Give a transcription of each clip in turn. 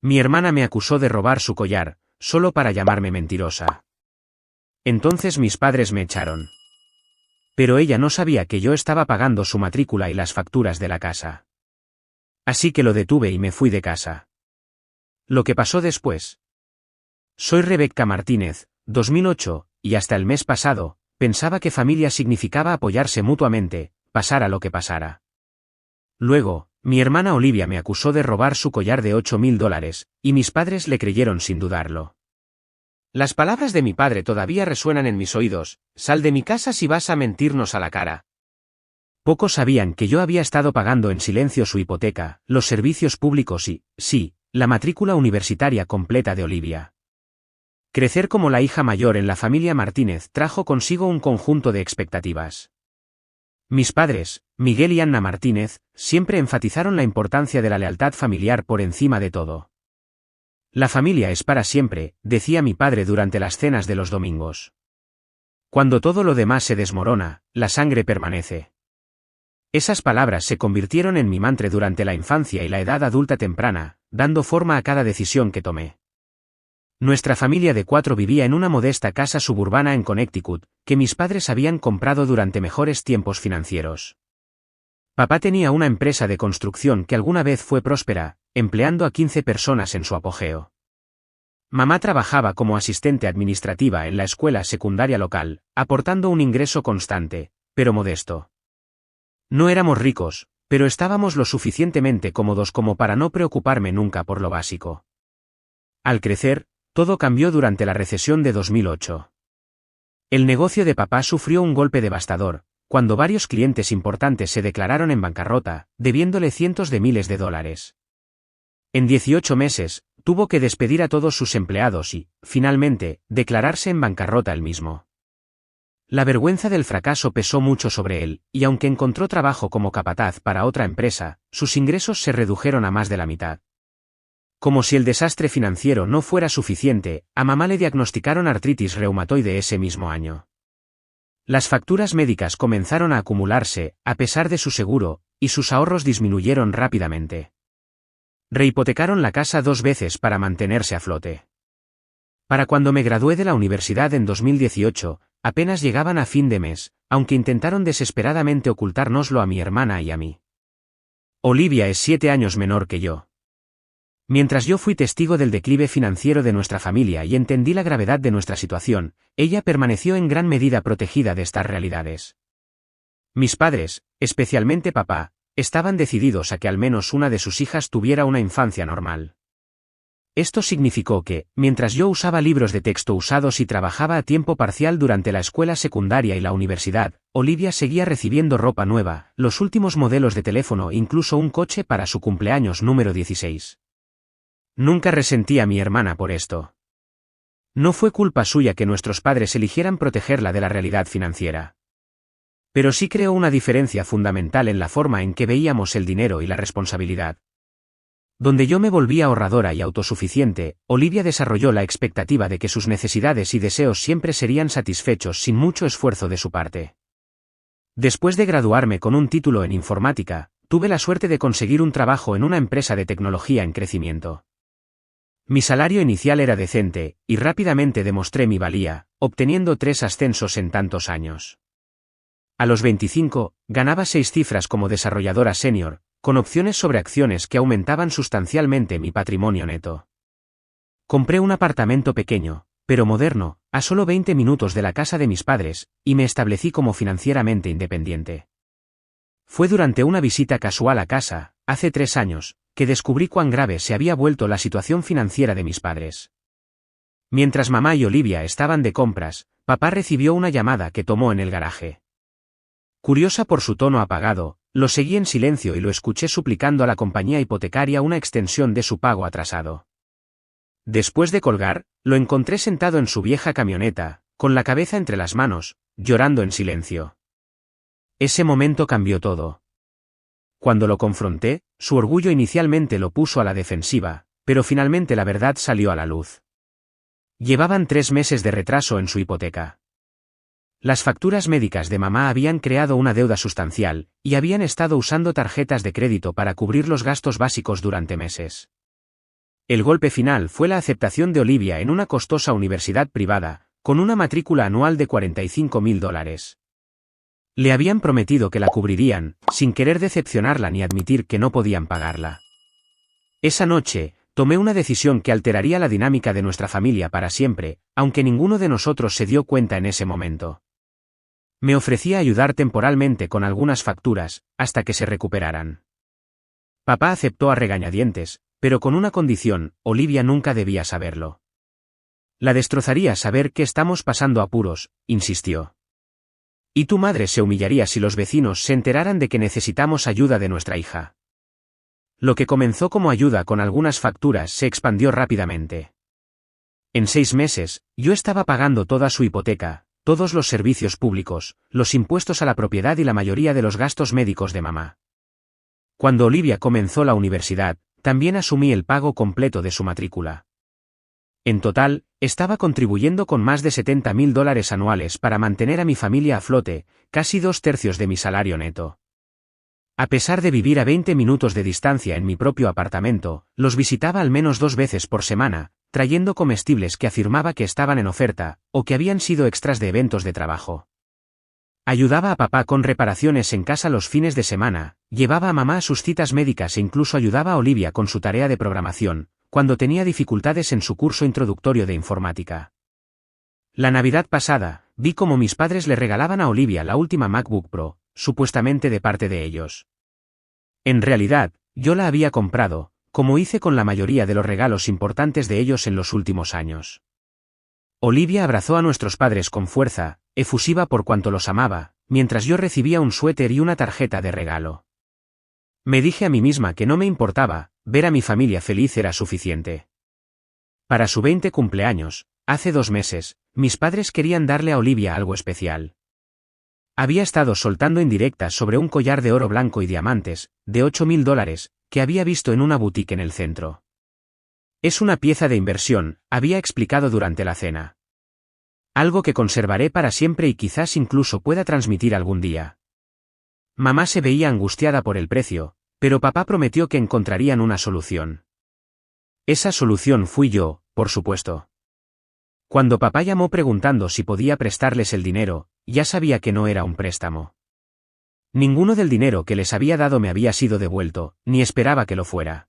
Mi hermana me acusó de robar su collar, solo para llamarme mentirosa. Entonces mis padres me echaron. Pero ella no sabía que yo estaba pagando su matrícula y las facturas de la casa. Así que lo detuve y me fui de casa. Lo que pasó después. Soy Rebecca Martínez, 2008, y hasta el mes pasado, pensaba que familia significaba apoyarse mutuamente, pasara lo que pasara. Luego, mi hermana Olivia me acusó de robar su collar de $8.000, y mis padres le creyeron sin dudarlo. Las palabras de mi padre todavía resuenan en mis oídos: sal de mi casa si vas a mentirnos a la cara. Pocos sabían que yo había estado pagando en silencio su hipoteca, los servicios públicos y, sí, la matrícula universitaria completa de Olivia. Crecer como la hija mayor en la familia Martínez trajo consigo un conjunto de expectativas. Mis padres, Miguel y Anna Martínez, siempre enfatizaron la importancia de la lealtad familiar por encima de todo. La familia es para siempre, decía mi padre durante las cenas de los domingos. Cuando todo lo demás se desmorona, la sangre permanece. Esas palabras se convirtieron en mi mantra durante la infancia y la edad adulta temprana, dando forma a cada decisión que tomé. Nuestra familia de 4 vivía en una modesta casa suburbana en Connecticut, que mis padres habían comprado durante mejores tiempos financieros. Papá tenía una empresa de construcción que alguna vez fue próspera, empleando a 15 personas en su apogeo. Mamá trabajaba como asistente administrativa en la escuela secundaria local, aportando un ingreso constante, pero modesto. No éramos ricos, pero estábamos lo suficientemente cómodos como para no preocuparme nunca por lo básico. Al crecer, todo cambió durante la recesión de 2008. El negocio de papá sufrió un golpe devastador, cuando varios clientes importantes se declararon en bancarrota, debiéndole cientos de miles de dólares. En 18 meses, tuvo que despedir a todos sus empleados y, finalmente, declararse en bancarrota él mismo. La vergüenza del fracaso pesó mucho sobre él, y aunque encontró trabajo como capataz para otra empresa, sus ingresos se redujeron a más de la mitad. Como si el desastre financiero no fuera suficiente, a mamá le diagnosticaron artritis reumatoide ese mismo año. Las facturas médicas comenzaron a acumularse, a pesar de su seguro, y sus ahorros disminuyeron rápidamente. Rehipotecaron la casa 2 veces para mantenerse a flote. Para cuando me gradué de la universidad en 2018, apenas llegaban a fin de mes, aunque intentaron desesperadamente ocultárnoslo a mi hermana y a mí. Olivia es 7 años menor que yo. Mientras yo fui testigo del declive financiero de nuestra familia y entendí la gravedad de nuestra situación, ella permaneció en gran medida protegida de estas realidades. Mis padres, especialmente papá, estaban decididos a que al menos una de sus hijas tuviera una infancia normal. Esto significó que, mientras yo usaba libros de texto usados y trabajaba a tiempo parcial durante la escuela secundaria y la universidad, Olivia seguía recibiendo ropa nueva, los últimos modelos de teléfono e incluso un coche para su cumpleaños número 16. Nunca resentí a mi hermana por esto. No fue culpa suya que nuestros padres eligieran protegerla de la realidad financiera. Pero sí creó una diferencia fundamental en la forma en que veíamos el dinero y la responsabilidad. Donde yo me volví ahorradora y autosuficiente, Olivia desarrolló la expectativa de que sus necesidades y deseos siempre serían satisfechos sin mucho esfuerzo de su parte. Después de graduarme con un título en informática, tuve la suerte de conseguir un trabajo en una empresa de tecnología en crecimiento. Mi salario inicial era decente, y rápidamente demostré mi valía, obteniendo 3 ascensos en tantos años. A los 25, ganaba 6 cifras como desarrolladora senior, con opciones sobre acciones que aumentaban sustancialmente mi patrimonio neto. Compré un apartamento pequeño, pero moderno, a solo 20 minutos de la casa de mis padres, y me establecí como financieramente independiente. Fue durante una visita casual a casa, hace 3 años, que descubrí cuán grave se había vuelto la situación financiera de mis padres. Mientras mamá y Olivia estaban de compras, papá recibió una llamada que tomó en el garaje. Curiosa por su tono apagado, lo seguí en silencio y lo escuché suplicando a la compañía hipotecaria una extensión de su pago atrasado. Después de colgar, lo encontré sentado en su vieja camioneta, con la cabeza entre las manos, llorando en silencio. Ese momento cambió todo. Cuando lo confronté, su orgullo inicialmente lo puso a la defensiva, pero finalmente la verdad salió a la luz. Llevaban 3 meses de retraso en su hipoteca. Las facturas médicas de mamá habían creado una deuda sustancial, y habían estado usando tarjetas de crédito para cubrir los gastos básicos durante meses. El golpe final fue la aceptación de Olivia en una costosa universidad privada, con una matrícula anual de $45.000. Le habían prometido que la cubrirían, sin querer decepcionarla ni admitir que no podían pagarla. Esa noche, tomé una decisión que alteraría la dinámica de nuestra familia para siempre, aunque ninguno de nosotros se dio cuenta en ese momento. Me ofrecía ayudar temporalmente con algunas facturas, hasta que se recuperaran. Papá aceptó a regañadientes, pero con una condición: Olivia nunca debía saberlo. La destrozaría saber que estamos pasando apuros, insistió. Y tu madre se humillaría si los vecinos se enteraran de que necesitamos ayuda de nuestra hija. Lo que comenzó como ayuda con algunas facturas se expandió rápidamente. En 6 meses, yo estaba pagando toda su hipoteca, todos los servicios públicos, los impuestos a la propiedad y la mayoría de los gastos médicos de mamá. Cuando Olivia comenzó la universidad, también asumí el pago completo de su matrícula. En total, estaba contribuyendo con más de $70.000 anuales para mantener a mi familia a flote, casi 2/3 de mi salario neto. A pesar de vivir a 20 minutos de distancia en mi propio apartamento, los visitaba al menos 2 veces por semana, trayendo comestibles que afirmaba que estaban en oferta, o que habían sido extras de eventos de trabajo. Ayudaba a papá con reparaciones en casa los fines de semana, llevaba a mamá a sus citas médicas e incluso ayudaba a Olivia con su tarea de programación, cuando tenía dificultades en su curso introductorio de informática. La Navidad pasada, vi cómo mis padres le regalaban a Olivia la última MacBook Pro, supuestamente de parte de ellos. En realidad, yo la había comprado, como hice con la mayoría de los regalos importantes de ellos en los últimos años. Olivia abrazó a nuestros padres con fuerza, efusiva por cuanto los amaba, mientras yo recibía un suéter y una tarjeta de regalo. Me dije a mí misma que no me importaba, ver a mi familia feliz era suficiente. Para su 20 cumpleaños, hace 2 meses, mis padres querían darle a Olivia algo especial. Había estado soltando indirectas sobre un collar de oro blanco y diamantes, de $8.000, que había visto en una boutique en el centro. Es una pieza de inversión, había explicado durante la cena. Algo que conservaré para siempre y quizás incluso pueda transmitir algún día. Mamá se veía angustiada por el precio, pero papá prometió que encontrarían una solución. Esa solución fui yo, por supuesto. Cuando papá llamó preguntando si podía prestarles el dinero, ya sabía que no era un préstamo. Ninguno del dinero que les había dado me había sido devuelto, ni esperaba que lo fuera.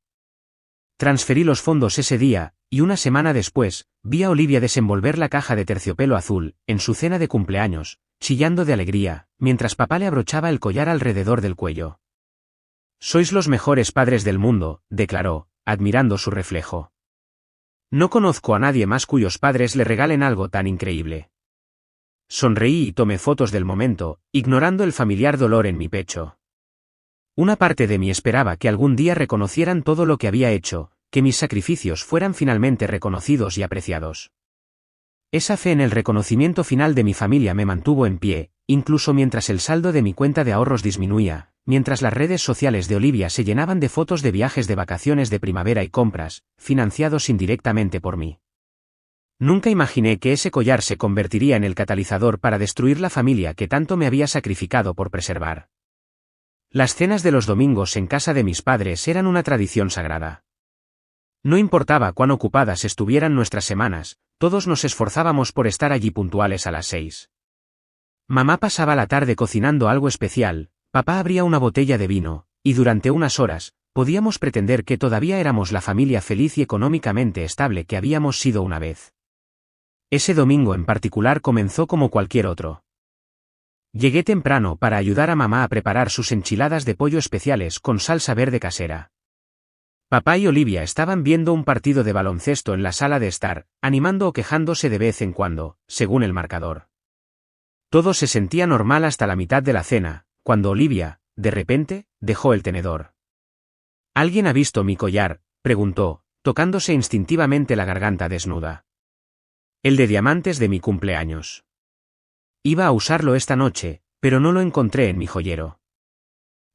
Transferí los fondos ese día, y una semana después, vi a Olivia desenvolver la caja de terciopelo azul, en su cena de cumpleaños, chillando de alegría, mientras papá le abrochaba el collar alrededor del cuello. «Sois los mejores padres del mundo», declaró, admirando su reflejo. «No conozco a nadie más cuyos padres le regalen algo tan increíble». Sonreí y tomé fotos del momento, ignorando el familiar dolor en mi pecho. Una parte de mí esperaba que algún día reconocieran todo lo que había hecho, que mis sacrificios fueran finalmente reconocidos y apreciados. Esa fe en el reconocimiento final de mi familia me mantuvo en pie, incluso mientras el saldo de mi cuenta de ahorros disminuía, mientras las redes sociales de Olivia se llenaban de fotos de viajes de vacaciones de primavera y compras, financiados indirectamente por mí. Nunca imaginé que ese collar se convertiría en el catalizador para destruir la familia que tanto me había sacrificado por preservar. Las cenas de los domingos en casa de mis padres eran una tradición sagrada. No importaba cuán ocupadas estuvieran nuestras semanas, todos nos esforzábamos por estar allí puntuales a las 6. Mamá pasaba la tarde cocinando algo especial, papá abría una botella de vino, y durante unas horas, podíamos pretender que todavía éramos la familia feliz y económicamente estable que habíamos sido una vez. Ese domingo en particular comenzó como cualquier otro. Llegué temprano para ayudar a mamá a preparar sus enchiladas de pollo especiales con salsa verde casera. Papá y Olivia estaban viendo un partido de baloncesto en la sala de estar, animando o quejándose de vez en cuando, según el marcador. Todo se sentía normal hasta la mitad de la cena, cuando Olivia, de repente, dejó el tenedor. ¿Alguien ha visto mi collar?, preguntó, tocándose instintivamente la garganta desnuda. El de diamantes de mi cumpleaños. Iba a usarlo esta noche, pero no lo encontré en mi joyero.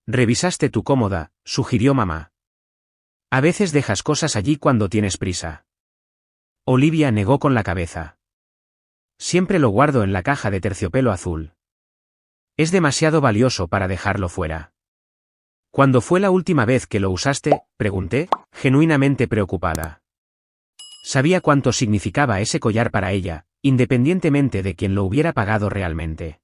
«¿Revisaste tu cómoda?», sugirió mamá. «A veces dejas cosas allí cuando tienes prisa». Olivia negó con la cabeza. «Siempre lo guardo en la caja de terciopelo azul. Es demasiado valioso para dejarlo fuera». «¿Cuándo fue la última vez que lo usaste?», pregunté, genuinamente preocupada. Sabía cuánto significaba ese collar para ella, independientemente de quien lo hubiera pagado realmente.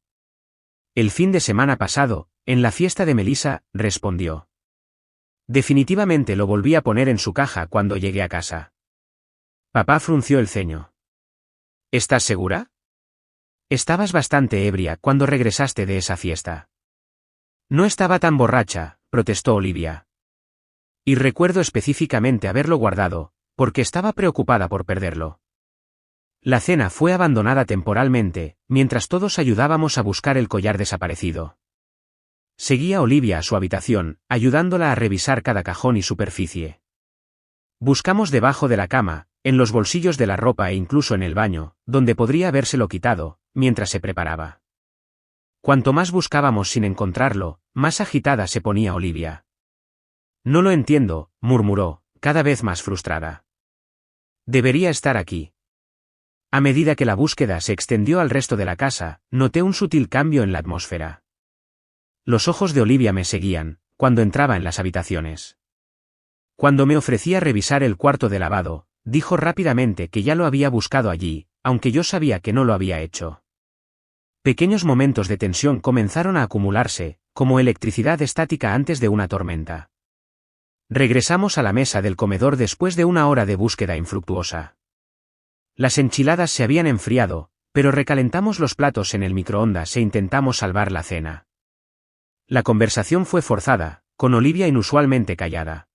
El fin de semana pasado, en la fiesta de Melissa, respondió. Definitivamente lo volví a poner en su caja cuando llegué a casa. Papá frunció el ceño. ¿Estás segura? Estabas bastante ebria cuando regresaste de esa fiesta. No estaba tan borracha, protestó Olivia. Y recuerdo específicamente haberlo guardado, porque estaba preocupada por perderlo. La cena fue abandonada temporalmente, mientras todos ayudábamos a buscar el collar desaparecido. Seguí a Olivia a su habitación, ayudándola a revisar cada cajón y superficie. Buscamos debajo de la cama, en los bolsillos de la ropa e incluso en el baño, donde podría habérselo quitado, mientras se preparaba. Cuanto más buscábamos sin encontrarlo, más agitada se ponía Olivia. No lo entiendo, murmuró, cada vez más frustrada. Debería estar aquí. A medida que la búsqueda se extendió al resto de la casa, noté un sutil cambio en la atmósfera. Los ojos de Olivia me seguían, cuando entraba en las habitaciones. Cuando me ofrecía revisar el cuarto de lavado, dijo rápidamente que ya lo había buscado allí, aunque yo sabía que no lo había hecho. Pequeños momentos de tensión comenzaron a acumularse, como electricidad estática antes de una tormenta. Regresamos a la mesa del comedor después de una hora de búsqueda infructuosa. Las enchiladas se habían enfriado, pero recalentamos los platos en el microondas e intentamos salvar la cena. La conversación fue forzada, con Olivia inusualmente callada.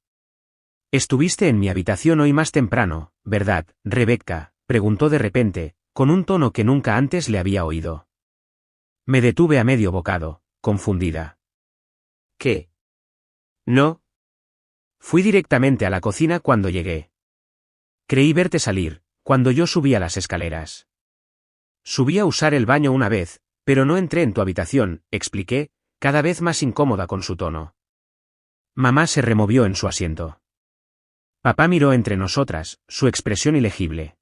«Estuviste en mi habitación hoy más temprano, ¿verdad, Rebecca?», preguntó de repente, con un tono que nunca antes le había oído. Me detuve a medio bocado, confundida. «¿Qué? No». Fui directamente a la cocina cuando llegué. Creí verte salir, cuando yo subía las escaleras. Subí a usar el baño una vez, pero no entré en tu habitación, expliqué, cada vez más incómoda con su tono. Mamá se removió en su asiento. Papá miró entre nosotras, su expresión ilegible.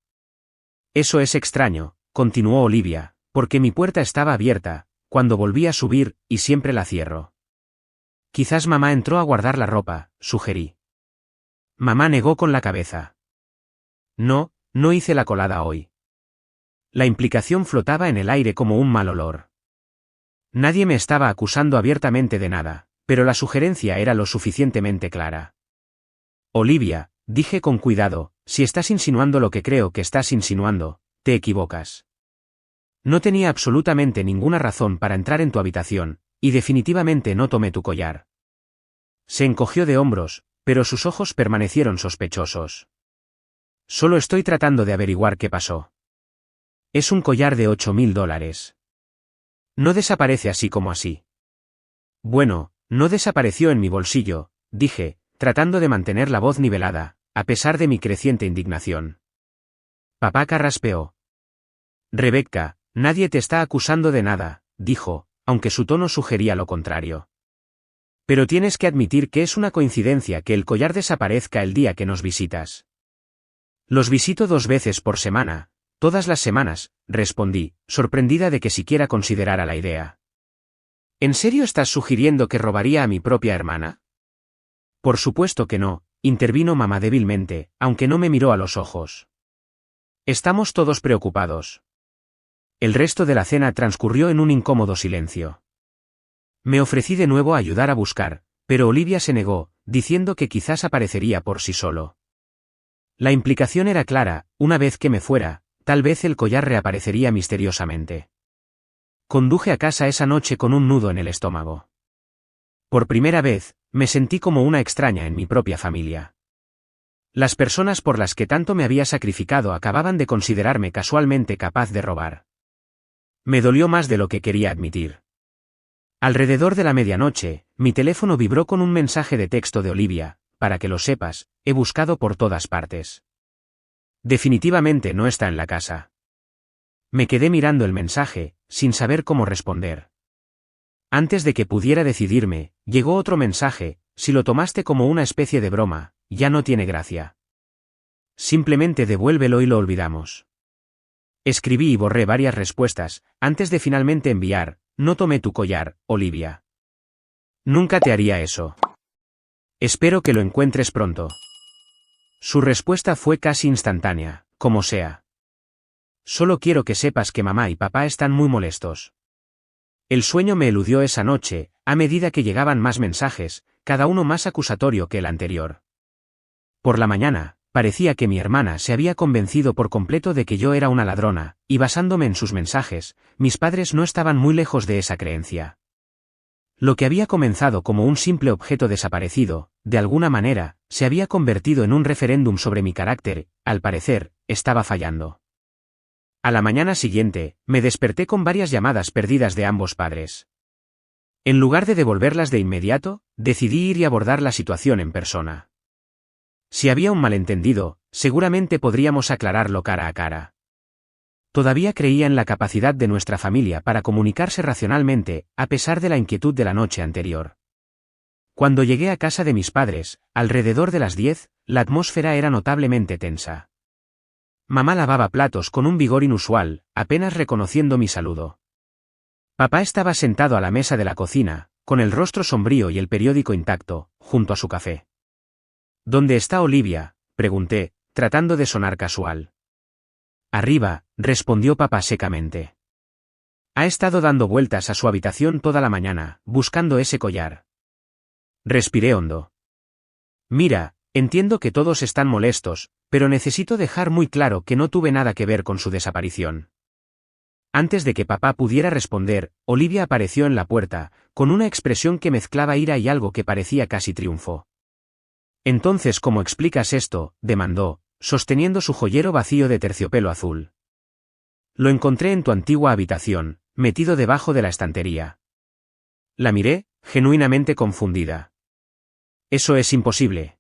Eso es extraño, continuó Olivia, porque mi puerta estaba abierta, cuando volví a subir, y siempre la cierro. Quizás mamá entró a guardar la ropa, sugerí. Mamá negó con la cabeza. No, no hice la colada hoy. La implicación flotaba en el aire como un mal olor. Nadie me estaba acusando abiertamente de nada, pero la sugerencia era lo suficientemente clara. Olivia, dije con cuidado, si estás insinuando lo que creo que estás insinuando, te equivocas. No tenía absolutamente ninguna razón para entrar en tu habitación, y definitivamente no tomé tu collar. Se encogió de hombros, pero sus ojos permanecieron sospechosos. Solo estoy tratando de averiguar qué pasó. Es un collar de $8.000. No desaparece así como así. Bueno, no desapareció en mi bolsillo, dije, tratando de mantener la voz nivelada, a pesar de mi creciente indignación. Papá carraspeó. Rebecca, nadie te está acusando de nada, dijo, aunque su tono sugería lo contrario. Pero tienes que admitir que es una coincidencia que el collar desaparezca el día que nos visitas. Los visito 2 veces por semana, todas las semanas, respondí, sorprendida de que siquiera considerara la idea. ¿En serio estás sugiriendo que robaría a mi propia hermana? Por supuesto que no, intervino mamá débilmente, aunque no me miró a los ojos. Estamos todos preocupados. El resto de la cena transcurrió en un incómodo silencio. Me ofrecí de nuevo a ayudar a buscar, pero Olivia se negó, diciendo que quizás aparecería por sí solo. La implicación era clara, una vez que me fuera, tal vez el collar reaparecería misteriosamente. Conduje a casa esa noche con un nudo en el estómago. Por primera vez, me sentí como una extraña en mi propia familia. Las personas por las que tanto me había sacrificado acababan de considerarme casualmente capaz de robar. Me dolió más de lo que quería admitir. Alrededor de la medianoche, mi teléfono vibró con un mensaje de texto de Olivia, para que lo sepas, he buscado por todas partes. Definitivamente no está en la casa. Me quedé mirando el mensaje, sin saber cómo responder. Antes de que pudiera decidirme, llegó otro mensaje, si lo tomaste como una especie de broma, ya no tiene gracia. Simplemente devuélvelo y lo olvidamos. Escribí y borré varias respuestas, antes de finalmente enviar, no tomé tu collar, Olivia. Nunca te haría eso. Espero que lo encuentres pronto. Su respuesta fue casi instantánea, como sea. Solo quiero que sepas que mamá y papá están muy molestos. El sueño me eludió esa noche, a medida que llegaban más mensajes, cada uno más acusatorio que el anterior. Por la mañana, parecía que mi hermana se había convencido por completo de que yo era una ladrona, y basándome en sus mensajes, mis padres no estaban muy lejos de esa creencia. Lo que había comenzado como un simple objeto desaparecido, de alguna manera, se había convertido en un referéndum sobre mi carácter, al parecer, estaba fallando. A la mañana siguiente, me desperté con varias llamadas perdidas de ambos padres. En lugar de devolverlas de inmediato, decidí ir y abordar la situación en persona. Si había un malentendido, seguramente podríamos aclararlo cara a cara. Todavía creía en la capacidad de nuestra familia para comunicarse racionalmente, a pesar de la inquietud de la noche anterior. Cuando llegué a casa de mis padres, alrededor de las 10, la atmósfera era notablemente tensa. Mamá lavaba platos con un vigor inusual, apenas reconociendo mi saludo. Papá estaba sentado a la mesa de la cocina, con el rostro sombrío y el periódico intacto, junto a su café. ¿Dónde está Olivia?, pregunté, tratando de sonar casual. Arriba, respondió papá secamente. Ha estado dando vueltas a su habitación toda la mañana, buscando ese collar. Respiré hondo. Mira, entiendo que todos están molestos, pero necesito dejar muy claro que no tuve nada que ver con su desaparición. Antes de que papá pudiera responder, Olivia apareció en la puerta, con una expresión que mezclaba ira y algo que parecía casi triunfo. Entonces, ¿cómo explicas esto?, demandó, sosteniendo su joyero vacío de terciopelo azul. Lo encontré en tu antigua habitación, metido debajo de la estantería. La miré, genuinamente confundida. Eso es imposible.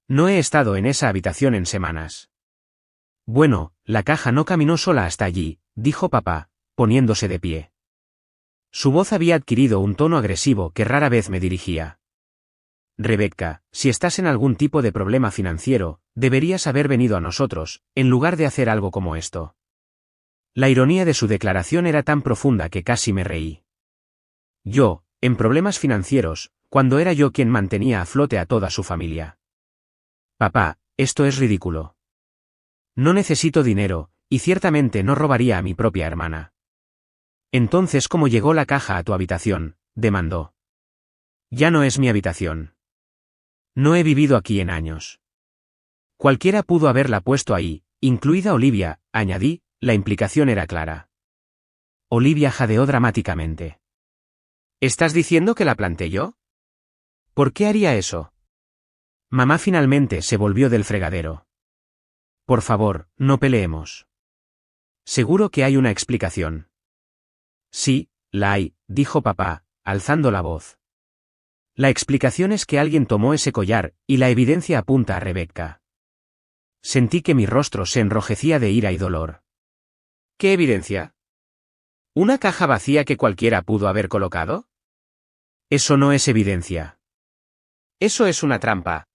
No he estado en esa habitación en semanas. Bueno, la caja no caminó sola hasta allí, dijo papá, poniéndose de pie. Su voz había adquirido un tono agresivo que rara vez me dirigía. Rebecca, si estás en algún tipo de problema financiero, deberías haber venido a nosotros, en lugar de hacer algo como esto. La ironía de su declaración era tan profunda que casi me reí. Yo, en problemas financieros, cuando era yo quien mantenía a flote a toda su familia. Papá, esto es ridículo. No necesito dinero, y ciertamente no robaría a mi propia hermana. Entonces, ¿cómo llegó la caja a tu habitación?, demandó. Ya no es mi habitación. No he vivido aquí en años. Cualquiera pudo haberla puesto ahí, incluida Olivia, añadí, la implicación era clara. Olivia jadeó dramáticamente. ¿Estás diciendo que la planté yo? ¿Por qué haría eso? Mamá finalmente se volvió del fregadero. Por favor, no peleemos. Seguro que hay una explicación. Sí, la hay, dijo papá, alzando la voz. La explicación es que alguien tomó ese collar, y la evidencia apunta a Rebecca. Sentí que mi rostro se enrojecía de ira y dolor. ¿Qué evidencia? ¿Una caja vacía que cualquiera pudo haber colocado? Eso no es evidencia. Eso es una trampa.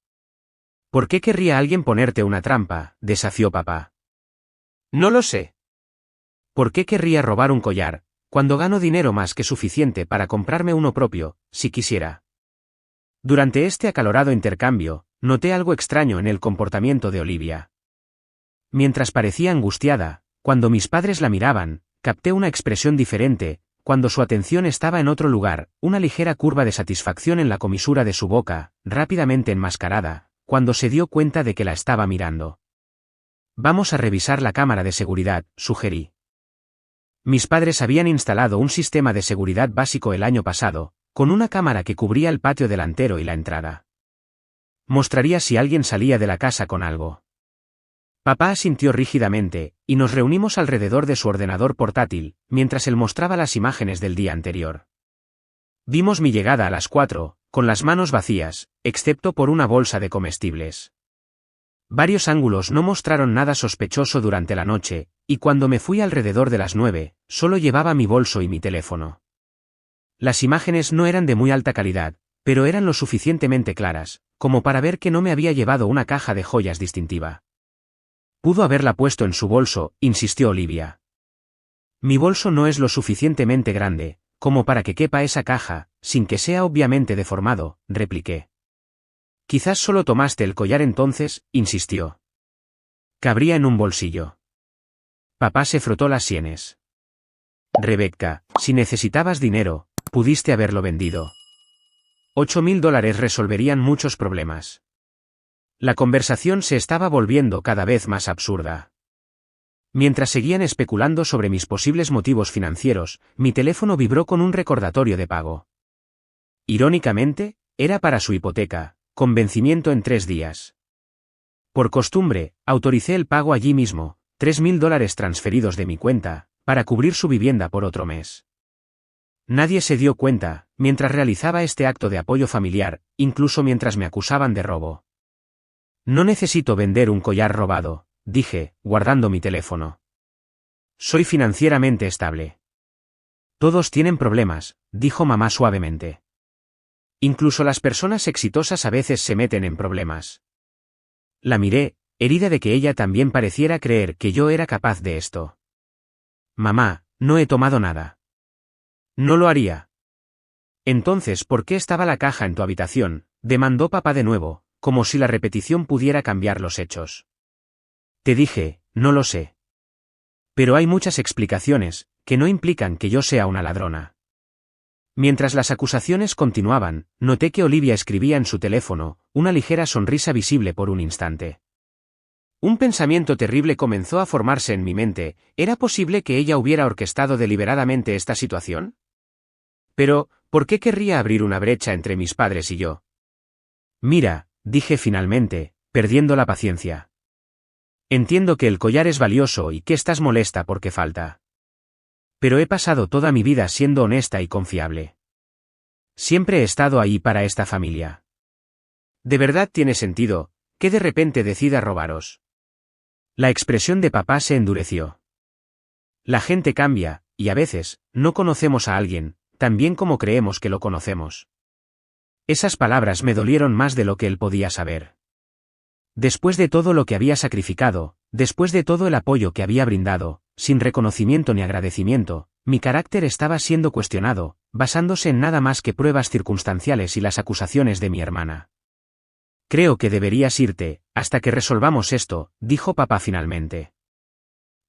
¿Por qué querría alguien ponerte una trampa?, desafió papá. No lo sé. ¿Por qué querría robar un collar, cuando gano dinero más que suficiente para comprarme uno propio, si quisiera? Durante este acalorado intercambio, noté algo extraño en el comportamiento de Olivia. Mientras parecía angustiada, cuando mis padres la miraban, capté una expresión diferente, cuando su atención estaba en otro lugar, una ligera curva de satisfacción en la comisura de su boca, rápidamente enmascarada, cuando se dio cuenta de que la estaba mirando. Vamos a revisar la cámara de seguridad, sugerí. Mis padres habían instalado un sistema de seguridad básico el año pasado, con una cámara que cubría el patio delantero y la entrada. Mostraría si alguien salía de la casa con algo. Papá asintió rígidamente, y nos reunimos alrededor de su ordenador portátil, mientras él mostraba las imágenes del día anterior. Vimos mi llegada a las 4, con las manos vacías, excepto por una bolsa de comestibles. Varios ángulos no mostraron nada sospechoso durante la noche, y cuando me fui alrededor de las 9, solo llevaba mi bolso y mi teléfono. Las imágenes no eran de muy alta calidad, pero eran lo suficientemente claras, como para ver que no me había llevado una caja de joyas distintiva. Pudo haberla puesto en su bolso, insistió Olivia. Mi bolso no es lo suficientemente grande, como para que quepa esa caja, sin que sea obviamente deformado, repliqué. Quizás solo tomaste el collar entonces, insistió. Cabría en un bolsillo. Papá se frotó las sienes. Rebecca, si necesitabas dinero, pudiste haberlo vendido. $8.000 resolverían muchos problemas. La conversación se estaba volviendo cada vez más absurda. Mientras seguían especulando sobre mis posibles motivos financieros, mi teléfono vibró con un recordatorio de pago. Irónicamente, era para su hipoteca, con vencimiento en 3 días. Por costumbre, autoricé el pago allí mismo, $3.000 transferidos de mi cuenta, para cubrir su vivienda por otro mes. Nadie se dio cuenta, mientras realizaba este acto de apoyo familiar, incluso mientras me acusaban de robo. No necesito vender un collar robado, dije, guardando mi teléfono. Soy financieramente estable. Todos tienen problemas, dijo mamá suavemente. Incluso las personas exitosas a veces se meten en problemas. La miré, herida de que ella también pareciera creer que yo era capaz de esto. Mamá, no he tomado nada. No lo haría. Entonces, ¿por qué estaba la caja en tu habitación?, demandó papá de nuevo, como si la repetición pudiera cambiar los hechos. Te dije, no lo sé. Pero hay muchas explicaciones, que no implican que yo sea una ladrona. Mientras las acusaciones continuaban, noté que Olivia escribía en su teléfono, una ligera sonrisa visible por un instante. Un pensamiento terrible comenzó a formarse en mi mente. ¿Era posible que ella hubiera orquestado deliberadamente esta situación? Pero, ¿por qué querría abrir una brecha entre mis padres y yo? Mira, dije finalmente, perdiendo la paciencia. Entiendo que el collar es valioso y que estás molesta porque falta. Pero he pasado toda mi vida siendo honesta y confiable. Siempre he estado ahí para esta familia. ¿De verdad tiene sentido que de repente decida robaros? La expresión de papá se endureció. La gente cambia, y a veces, no conocemos a alguien, tan bien como creemos que lo conocemos. Esas palabras me dolieron más de lo que él podía saber. Después de todo lo que había sacrificado, después de todo el apoyo que había brindado, sin reconocimiento ni agradecimiento, mi carácter estaba siendo cuestionado, basándose en nada más que pruebas circunstanciales y las acusaciones de mi hermana. Creo que deberías irte, hasta que resolvamos esto, dijo papá finalmente.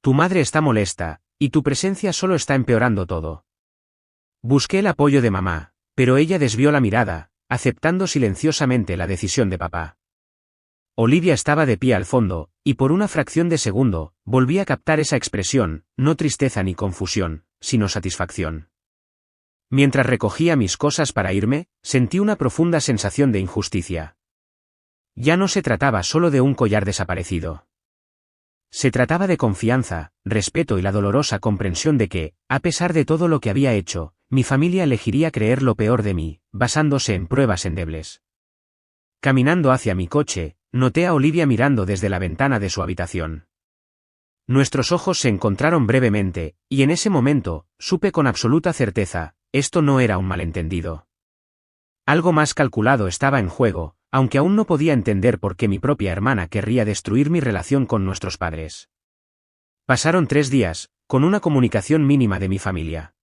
Tu madre está molesta, y tu presencia solo está empeorando todo. Busqué el apoyo de mamá, pero ella desvió la mirada, aceptando silenciosamente la decisión de papá. Olivia estaba de pie al fondo, y por una fracción de segundo, volví a captar esa expresión, no tristeza ni confusión, sino satisfacción. Mientras recogía mis cosas para irme, sentí una profunda sensación de injusticia. Ya no se trataba solo de un collar desaparecido. Se trataba de confianza, respeto y la dolorosa comprensión de que, a pesar de todo lo que había hecho, mi familia elegiría creer lo peor de mí, basándose en pruebas endebles. Caminando hacia mi coche, noté a Olivia mirando desde la ventana de su habitación. Nuestros ojos se encontraron brevemente, y en ese momento, supe con absoluta certeza, esto no era un malentendido. Algo más calculado estaba en juego, aunque aún no podía entender por qué mi propia hermana querría destruir mi relación con nuestros padres. Pasaron 3 días, con una comunicación mínima de mi familia.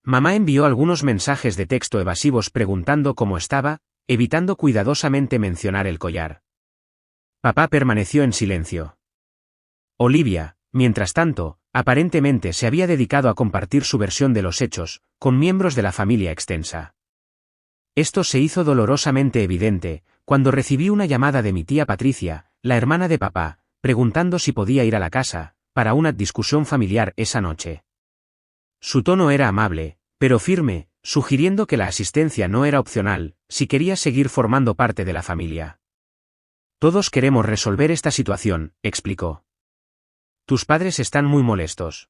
Mamá envió algunos mensajes de texto evasivos preguntando cómo estaba, evitando cuidadosamente mencionar el collar. Papá permaneció en silencio. Olivia, mientras tanto, aparentemente se había dedicado a compartir su versión de los hechos, con miembros de la familia extensa. Esto se hizo dolorosamente evidente, cuando recibí una llamada de mi tía Patricia, la hermana de papá, preguntando si podía ir a la casa, para una discusión familiar esa noche. Su tono era amable, pero firme, sugiriendo que la asistencia no era opcional, si quería seguir formando parte de la familia. Todos queremos resolver esta situación, explicó. Tus padres están muy molestos.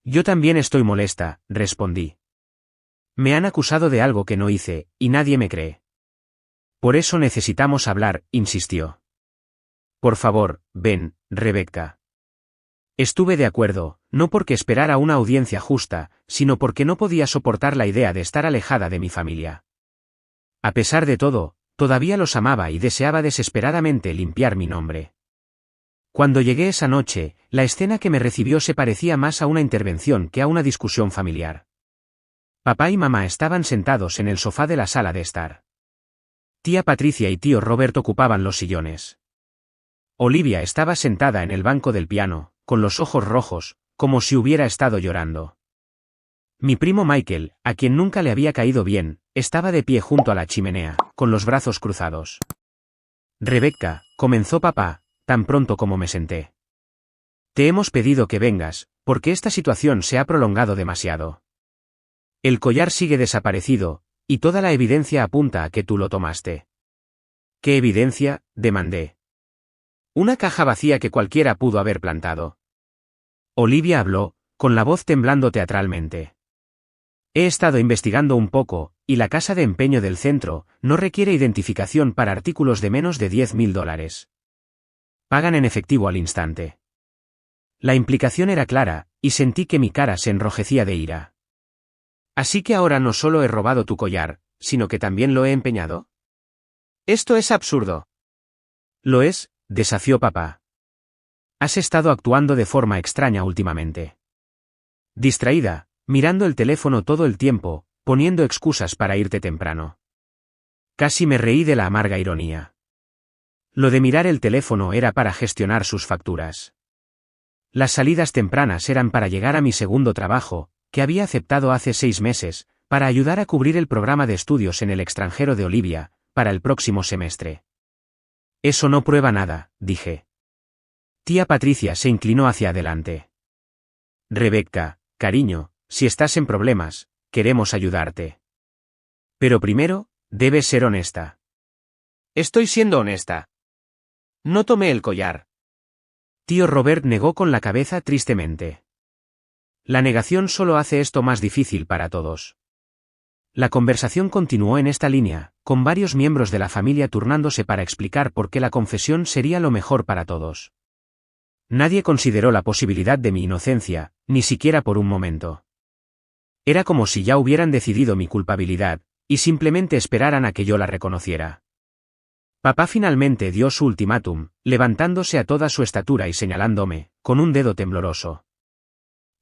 Yo también estoy molesta, respondí. Me han acusado de algo que no hice, y nadie me cree. Por eso necesitamos hablar, insistió. Por favor, ven, Rebecca. Estuve de acuerdo, no porque esperara una audiencia justa, sino porque no podía soportar la idea de estar alejada de mi familia. A pesar de todo, todavía los amaba y deseaba desesperadamente limpiar mi nombre. Cuando llegué esa noche, la escena que me recibió se parecía más a una intervención que a una discusión familiar. Papá y mamá estaban sentados en el sofá de la sala de estar. Tía Patricia y tío Robert ocupaban los sillones. Olivia estaba sentada en el banco del piano, con los ojos rojos, como si hubiera estado llorando. Mi primo Michael, a quien nunca le había caído bien, estaba de pie junto a la chimenea, con los brazos cruzados. Rebecca, comenzó papá, tan pronto como me senté. Te hemos pedido que vengas, porque esta situación se ha prolongado demasiado. El collar sigue desaparecido, y toda la evidencia apunta a que tú lo tomaste. ¿Qué evidencia?, demandé. Una caja vacía que cualquiera pudo haber plantado. Olivia habló, con la voz temblando teatralmente. He estado investigando un poco, y la casa de empeño del centro no requiere identificación para artículos de menos de $10.000. Pagan en efectivo al instante. La implicación era clara, y sentí que mi cara se enrojecía de ira. Así que ahora no solo he robado tu collar, sino que también lo he empeñado. Esto es absurdo. Lo es, desafió papá. Has estado actuando de forma extraña últimamente. Distraída, mirando el teléfono todo el tiempo, poniendo excusas para irte temprano. Casi me reí de la amarga ironía. Lo de mirar el teléfono era para gestionar sus facturas. Las salidas tempranas eran para llegar a mi segundo trabajo, que había aceptado hace 6 meses, para ayudar a cubrir el programa de estudios en el extranjero de Olivia, para el próximo semestre. Eso no prueba nada, dije. Tía Patricia se inclinó hacia adelante. Rebecca, cariño, si estás en problemas, queremos ayudarte. Pero primero, debes ser honesta. Estoy siendo honesta. No tomé el collar. Tío Robert negó con la cabeza tristemente. La negación solo hace esto más difícil para todos. La conversación continuó en esta línea, con varios miembros de la familia turnándose para explicar por qué la confesión sería lo mejor para todos. Nadie consideró la posibilidad de mi inocencia, ni siquiera por un momento. Era como si ya hubieran decidido mi culpabilidad, y simplemente esperaran a que yo la reconociera. Papá finalmente dio su ultimátum, levantándose a toda su estatura y señalándome, con un dedo tembloroso.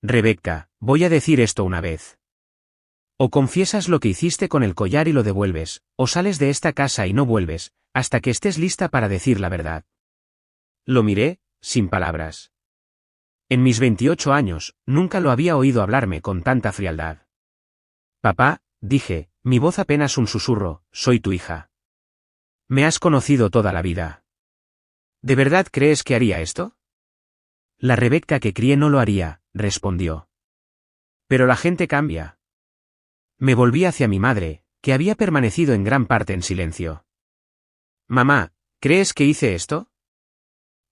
Rebecca, voy a decir esto una vez. O confiesas lo que hiciste con el collar y lo devuelves, o sales de esta casa y no vuelves, hasta que estés lista para decir la verdad. Lo miré, sin palabras. En mis 28 años, nunca lo había oído hablarme con tanta frialdad. Papá, dije, mi voz apenas un susurro, soy tu hija. Me has conocido toda la vida. ¿De verdad crees que haría esto? La Rebecca que crié no lo haría, respondió. Pero la gente cambia. Me volví hacia mi madre, que había permanecido en gran parte en silencio. Mamá, ¿crees que hice esto?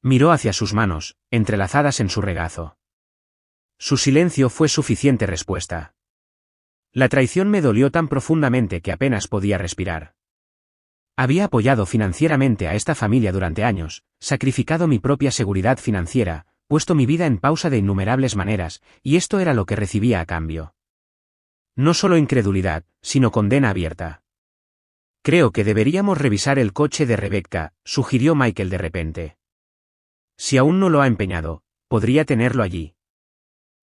Miró hacia sus manos, entrelazadas en su regazo. Su silencio fue suficiente respuesta. La traición me dolió tan profundamente que apenas podía respirar. Había apoyado financieramente a esta familia durante años, sacrificado mi propia seguridad financiera, puesto mi vida en pausa de innumerables maneras, y esto era lo que recibía a cambio. No solo incredulidad, sino condena abierta. Creo que deberíamos revisar el coche de Rebecca, sugirió Michael de repente. Si aún no lo ha empeñado, podría tenerlo allí.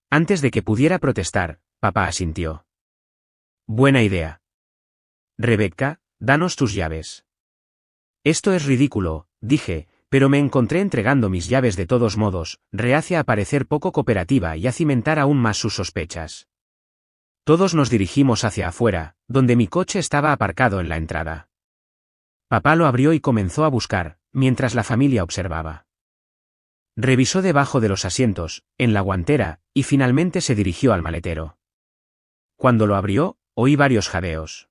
Antes de que pudiera protestar, papá asintió. Buena idea. Rebecca, danos tus llaves. Esto es ridículo, dije, pero me encontré entregando mis llaves de todos modos, reacia a parecer poco cooperativa y a cimentar aún más sus sospechas. Todos nos dirigimos hacia afuera, donde mi coche estaba aparcado en la entrada. Papá lo abrió y comenzó a buscar, mientras la familia observaba. Revisó debajo de los asientos, en la guantera, y finalmente se dirigió al maletero. Cuando lo abrió, oí varios jadeos.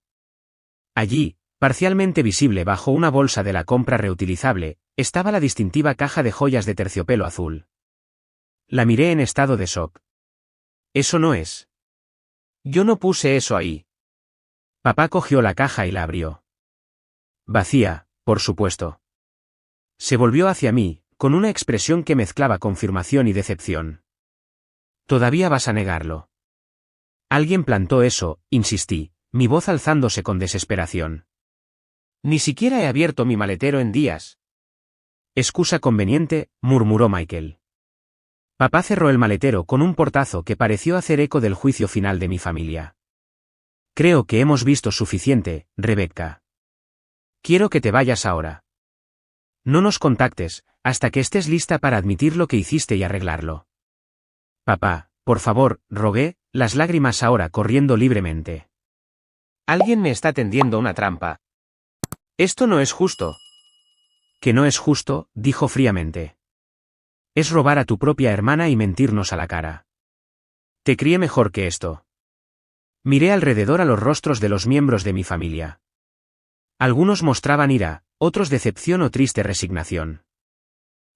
Allí, parcialmente visible bajo una bolsa de la compra reutilizable, estaba la distintiva caja de joyas de terciopelo azul. La miré en estado de shock. Eso no es. Yo no puse eso ahí. Papá cogió la caja y la abrió. Vacía, por supuesto. Se volvió hacia mí, con una expresión que mezclaba confirmación y decepción. ¿Todavía vas a negarlo? Alguien plantó eso, insistí, mi voz alzándose con desesperación. Ni siquiera he abierto mi maletero en días. Excusa conveniente, murmuró Michael. Papá cerró el maletero con un portazo que pareció hacer eco del juicio final de mi familia. Creo que hemos visto suficiente, Rebecca. Quiero que te vayas ahora. No nos contactes, hasta que estés lista para admitir lo que hiciste y arreglarlo. Papá, por favor, rogué, las lágrimas ahora corriendo libremente. Alguien me está tendiendo una trampa. Esto no es justo. Que no es justo, dijo fríamente. Es robar a tu propia hermana y mentirnos a la cara. Te crié mejor que esto. Miré alrededor a los rostros de los miembros de mi familia. Algunos mostraban ira, otros decepción o triste resignación.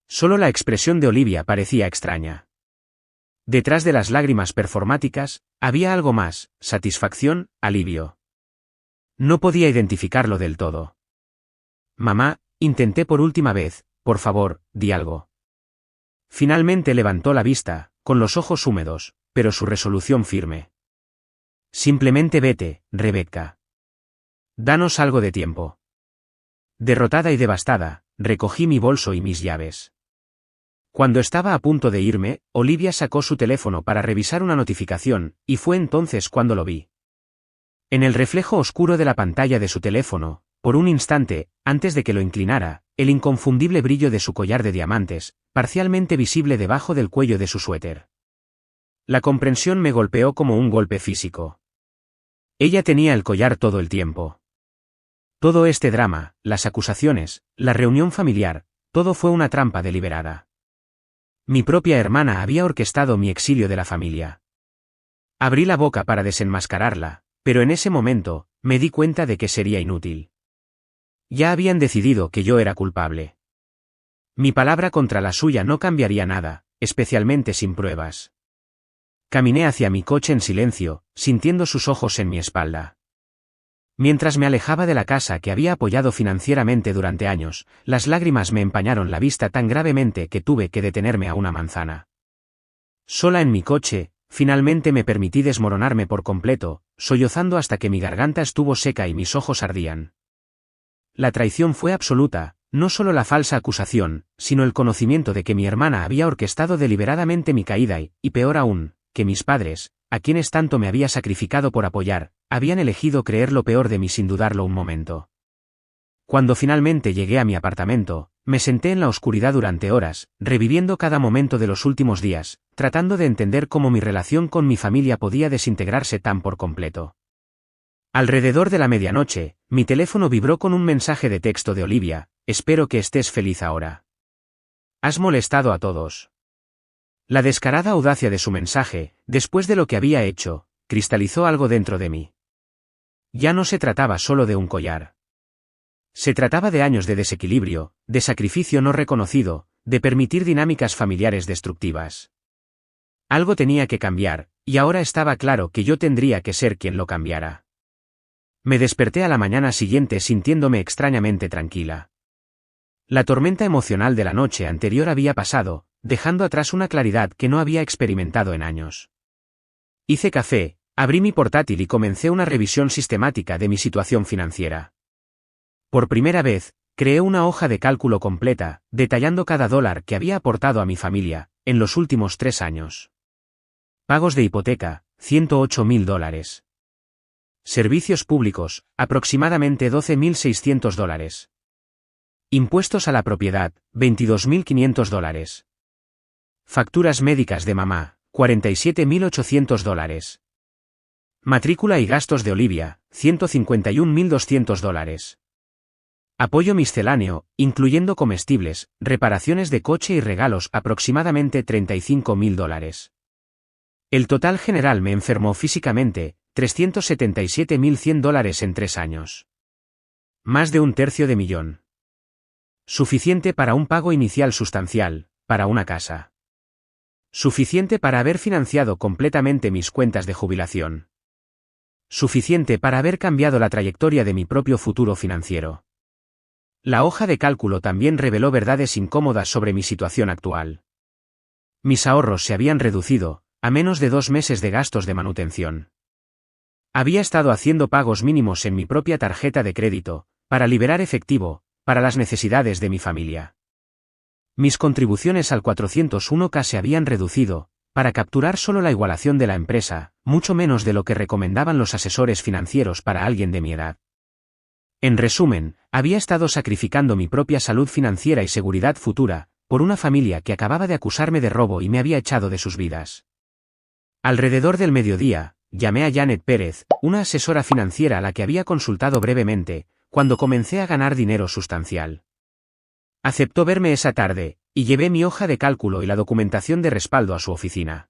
Solo la expresión de Olivia parecía extraña. Detrás de las lágrimas performáticas, había algo más, satisfacción, alivio. No podía identificarlo del todo. Mamá, intenté por última vez, por favor, di algo. Finalmente levantó la vista, con los ojos húmedos, pero su resolución firme. Simplemente vete, Rebecca. Danos algo de tiempo. Derrotada y devastada, recogí mi bolso y mis llaves. Cuando estaba a punto de irme, Olivia sacó su teléfono para revisar una notificación, y fue entonces cuando lo vi. En el reflejo oscuro de la pantalla de su teléfono, por un instante, antes de que lo inclinara, el inconfundible brillo de su collar de diamantes, parcialmente visible debajo del cuello de su suéter. La comprensión me golpeó como un golpe físico. Ella tenía el collar todo el tiempo. Todo este drama, las acusaciones, la reunión familiar, todo fue una trampa deliberada. Mi propia hermana había orquestado mi exilio de la familia. Abrí la boca para desenmascararla, pero en ese momento, me di cuenta de que sería inútil. Ya habían decidido que yo era culpable. Mi palabra contra la suya no cambiaría nada, especialmente sin pruebas. Caminé hacia mi coche en silencio, sintiendo sus ojos en mi espalda. Mientras me alejaba de la casa que había apoyado financieramente durante años, las lágrimas me empañaron la vista tan gravemente que tuve que detenerme a una manzana. Sola en mi coche, finalmente me permití desmoronarme por completo, sollozando hasta que mi garganta estuvo seca y mis ojos ardían. La traición fue absoluta, no solo la falsa acusación, sino el conocimiento de que mi hermana había orquestado deliberadamente mi caída y peor aún, que mis padres, a quienes tanto me había sacrificado por apoyar, habían elegido creer lo peor de mí sin dudarlo un momento. Cuando finalmente llegué a mi apartamento, me senté en la oscuridad durante horas, reviviendo cada momento de los últimos días, tratando de entender cómo mi relación con mi familia podía desintegrarse tan por completo. Alrededor de la medianoche, mi teléfono vibró con un mensaje de texto de Olivia: espero que estés feliz ahora. Has molestado a todos. La descarada audacia de su mensaje, después de lo que había hecho, cristalizó algo dentro de mí. Ya no se trataba solo de un collar. Se trataba de años de desequilibrio, de sacrificio no reconocido, de permitir dinámicas familiares destructivas. Algo tenía que cambiar, y ahora estaba claro que yo tendría que ser quien lo cambiara. Me desperté a la mañana siguiente sintiéndome extrañamente tranquila. La tormenta emocional de la noche anterior había pasado, dejando atrás una claridad que no había experimentado en años. Hice café, abrí mi portátil y comencé una revisión sistemática de mi situación financiera. Por primera vez, creé una hoja de cálculo completa, detallando cada dólar que había aportado a mi familia, en los últimos 3 años. Pagos de hipoteca, $108.000. Servicios públicos, aproximadamente $12.600. Impuestos a la propiedad, $22.500. Facturas médicas de mamá, $47.800. Matrícula y gastos de Olivia, $151.200. Apoyo misceláneo, incluyendo comestibles, reparaciones de coche y regalos, aproximadamente $35.000. El total general me enfermó físicamente, $377.100 en 3 años. Más de $1/3 de millón. Suficiente para un pago inicial sustancial, para una casa. Suficiente para haber financiado completamente mis cuentas de jubilación. Suficiente para haber cambiado la trayectoria de mi propio futuro financiero. La hoja de cálculo también reveló verdades incómodas sobre mi situación actual. Mis ahorros se habían reducido, a menos de 2 meses de gastos de manutención. Había estado haciendo pagos mínimos en mi propia tarjeta de crédito, para liberar efectivo, para las necesidades de mi familia. Mis contribuciones al 401k se habían reducido, para capturar solo la igualación de la empresa, mucho menos de lo que recomendaban los asesores financieros para alguien de mi edad. En resumen, había estado sacrificando mi propia salud financiera y seguridad futura, por una familia que acababa de acusarme de robo y me había echado de sus vidas. Alrededor del mediodía, llamé a Janet Pérez, una asesora financiera a la que había consultado brevemente, cuando comencé a ganar dinero sustancial. Aceptó verme esa tarde, y llevé mi hoja de cálculo y la documentación de respaldo a su oficina.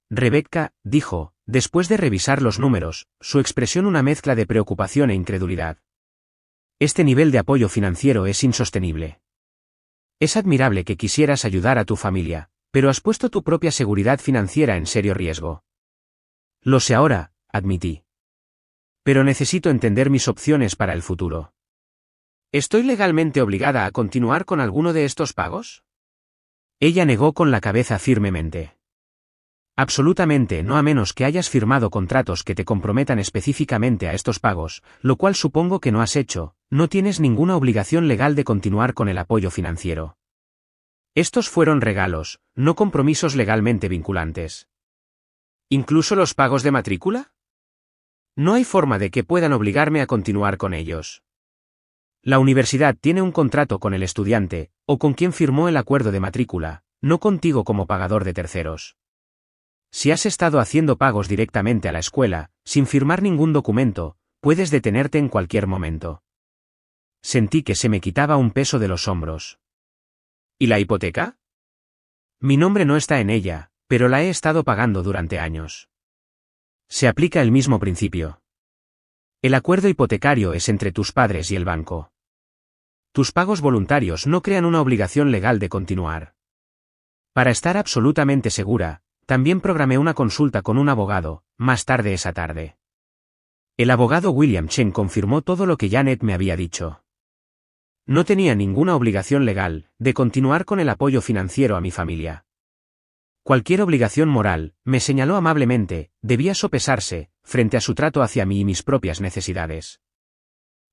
Rebecca, dijo, después de revisar los números, su expresión una mezcla de preocupación e incredulidad. Este nivel de apoyo financiero es insostenible. Es admirable que quisieras ayudar a tu familia, pero has puesto tu propia seguridad financiera en serio riesgo. Lo sé ahora, admití. Pero necesito entender mis opciones para el futuro. ¿Estoy legalmente obligada a continuar con alguno de estos pagos? Ella negó con la cabeza firmemente. Absolutamente no, a menos que hayas firmado contratos que te comprometan específicamente a estos pagos, lo cual supongo que no has hecho. No tienes ninguna obligación legal de continuar con el apoyo financiero. Estos fueron regalos, no compromisos legalmente vinculantes. ¿Incluso los pagos de matrícula? No hay forma de que puedan obligarme a continuar con ellos. La universidad tiene un contrato con el estudiante, o con quien firmó el acuerdo de matrícula, no contigo como pagador de terceros. Si has estado haciendo pagos directamente a la escuela, sin firmar ningún documento, puedes detenerte en cualquier momento. Sentí que se me quitaba un peso de los hombros. ¿Y la hipoteca? Mi nombre no está en ella, pero la he estado pagando durante años. Se aplica el mismo principio. El acuerdo hipotecario es entre tus padres y el banco. Tus pagos voluntarios no crean una obligación legal de continuar. Para estar absolutamente segura, también programé una consulta con un abogado, más tarde esa tarde. El abogado William Chen confirmó todo lo que Janet me había dicho. No tenía ninguna obligación legal de continuar con el apoyo financiero a mi familia. Cualquier obligación moral, me señaló amablemente, debía sopesarse, frente a su trato hacia mí y mis propias necesidades.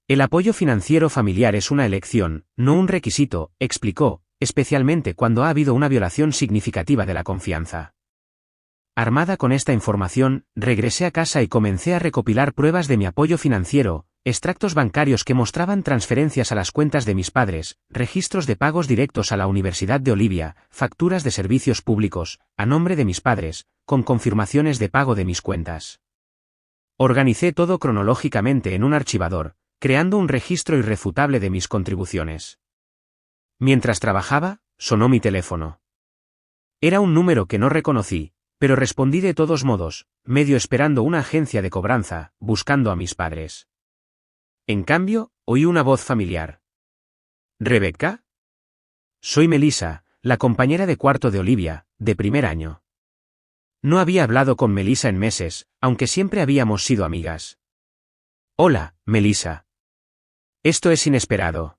El apoyo financiero familiar es una elección, no un requisito, explicó, especialmente cuando ha habido una violación significativa de la confianza. Armada con esta información, regresé a casa y comencé a recopilar pruebas de mi apoyo financiero, extractos bancarios que mostraban transferencias a las cuentas de mis padres, registros de pagos directos a la Universidad de Olivia, facturas de servicios públicos, a nombre de mis padres, con confirmaciones de pago de mis cuentas. Organicé todo cronológicamente en un archivador, creando un registro irrefutable de mis contribuciones. Mientras trabajaba, sonó mi teléfono. Era un número que no reconocí, pero respondí de todos modos, medio esperando una agencia de cobranza, buscando a mis padres. En cambio, oí una voz familiar. ¿Rebecca? Soy Melissa, la compañera de cuarto de Olivia, de primer año. No había hablado con Melissa en meses, aunque siempre habíamos sido amigas. Hola, Melissa. Esto es inesperado.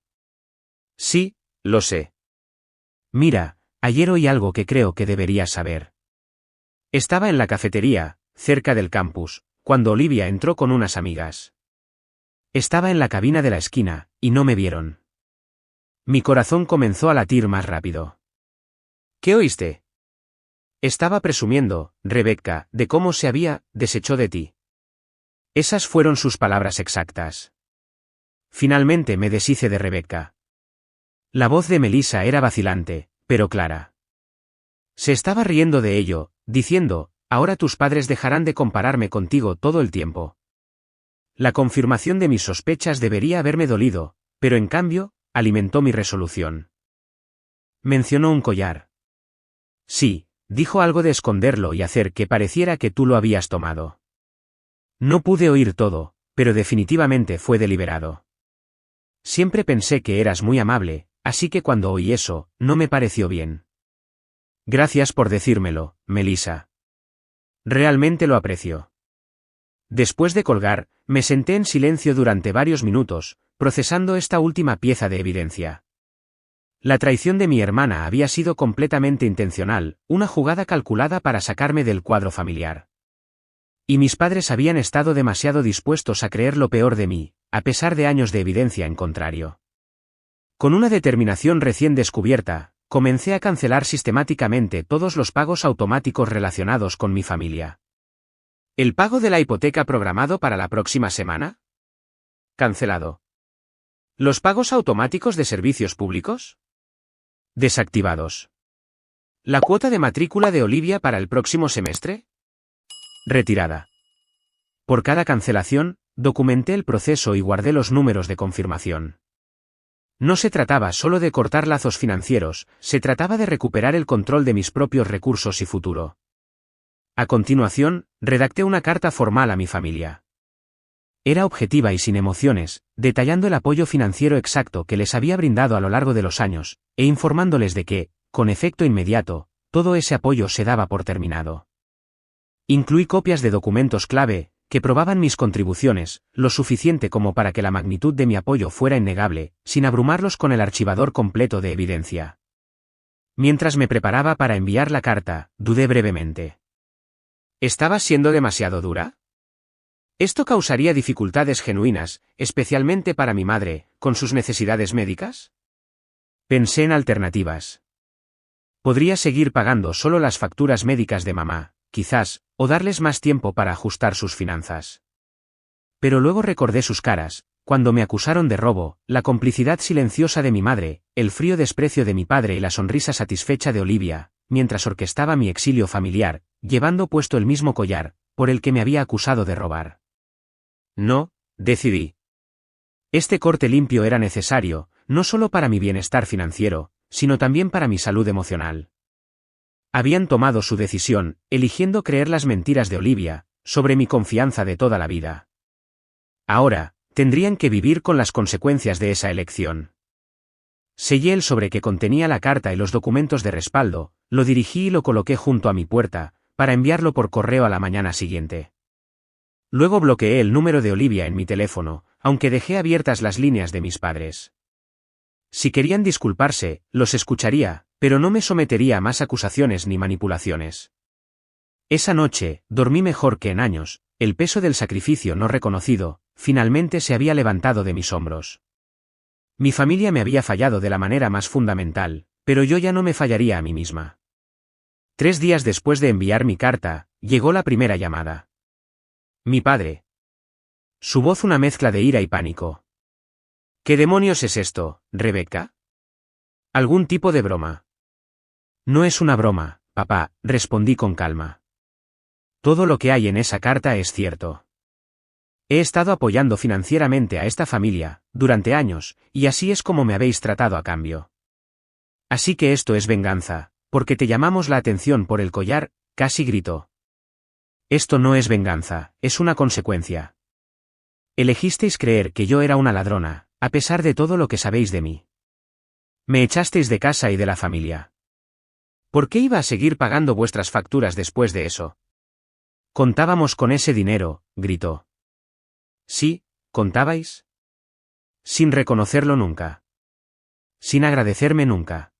Sí, lo sé. Mira, ayer oí algo que creo que deberías saber. Estaba en la cafetería, cerca del campus, cuando Olivia entró con unas amigas. Estaba en la cabina de la esquina, y no me vieron. Mi corazón comenzó a latir más rápido. ¿Qué oíste? Estaba presumiendo, Rebecca, de cómo se había deshecho de ti. Esas fueron sus palabras exactas. Finalmente me deshice de Rebecca. La voz de Melissa era vacilante, pero clara. Se estaba riendo de ello, diciendo, ahora tus padres dejarán de compararme contigo todo el tiempo. La confirmación de mis sospechas debería haberme dolido, pero en cambio, alimentó mi resolución. Mencionó un collar. Sí, dijo algo de esconderlo y hacer que pareciera que tú lo habías tomado. No pude oír todo, pero definitivamente fue deliberado. Siempre pensé que eras muy amable, así que cuando oí eso, no me pareció bien. Gracias por decírmelo, Melissa. Realmente lo aprecio. Después de colgar, me senté en silencio durante varios minutos, procesando esta última pieza de evidencia. La traición de mi hermana había sido completamente intencional, una jugada calculada para sacarme del cuadro familiar. Y mis padres habían estado demasiado dispuestos a creer lo peor de mí, a pesar de años de evidencia en contrario. Con una determinación recién descubierta, comencé a cancelar sistemáticamente todos los pagos automáticos relacionados con mi familia. ¿El pago de la hipoteca programado para la próxima semana? Cancelado. ¿Los pagos automáticos de servicios públicos? Desactivados. ¿La cuota de matrícula de Olivia para el próximo semestre? Retirada. Por cada cancelación, documenté el proceso y guardé los números de confirmación. No se trataba solo de cortar lazos financieros, se trataba de recuperar el control de mis propios recursos y futuro. A continuación, redacté una carta formal a mi familia. Era objetiva y sin emociones, detallando el apoyo financiero exacto que les había brindado a lo largo de los años, e informándoles de que, con efecto inmediato, todo ese apoyo se daba por terminado. Incluí copias de documentos clave, que probaban mis contribuciones, lo suficiente como para que la magnitud de mi apoyo fuera innegable, sin abrumarlos con el archivador completo de evidencia. Mientras me preparaba para enviar la carta, dudé brevemente. ¿Estaba siendo demasiado dura? ¿Esto causaría dificultades genuinas, especialmente para mi madre, con sus necesidades médicas? Pensé en alternativas. Podría seguir pagando solo las facturas médicas de mamá, quizás, o darles más tiempo para ajustar sus finanzas. Pero luego recordé sus caras, cuando me acusaron de robo, la complicidad silenciosa de mi madre, el frío desprecio de mi padre y la sonrisa satisfecha de Olivia, mientras orquestaba mi exilio familiar, llevando puesto el mismo collar, por el que me había acusado de robar. No, decidí. Este corte limpio era necesario, no solo para mi bienestar financiero, sino también para mi salud emocional. Habían tomado su decisión, eligiendo creer las mentiras de Olivia, sobre mi confianza de toda la vida. Ahora, tendrían que vivir con las consecuencias de esa elección. Sellé el sobre que contenía la carta y los documentos de respaldo, lo dirigí y lo coloqué junto a mi puerta, para enviarlo por correo a la mañana siguiente. Luego bloqueé el número de Olivia en mi teléfono, aunque dejé abiertas las líneas de mis padres. Si querían disculparse, los escucharía, pero no me sometería a más acusaciones ni manipulaciones. Esa noche, dormí mejor que en años, el peso del sacrificio no reconocido, finalmente se había levantado de mis hombros. Mi familia me había fallado de la manera más fundamental, pero yo ya no me fallaría a mí misma. 3 días después de enviar mi carta, llegó la primera llamada. Mi padre. Su voz una mezcla de ira y pánico. ¿Qué demonios es esto, Rebecca? ¿Algún tipo de broma? No es una broma, papá, respondí con calma. Todo lo que hay en esa carta es cierto. He estado apoyando financieramente a esta familia, durante años, y así es como me habéis tratado a cambio. Así que esto es venganza, porque te llamamos la atención por el collar, casi gritó. Esto no es venganza, es una consecuencia. Elegisteis creer que yo era una ladrona, a pesar de todo lo que sabéis de mí. Me echasteis de casa y de la familia. ¿Por qué iba a seguir pagando vuestras facturas después de eso? Contábamos con ese dinero, gritó. Sí, ¿contabais? Sin reconocerlo nunca. Sin agradecerme nunca.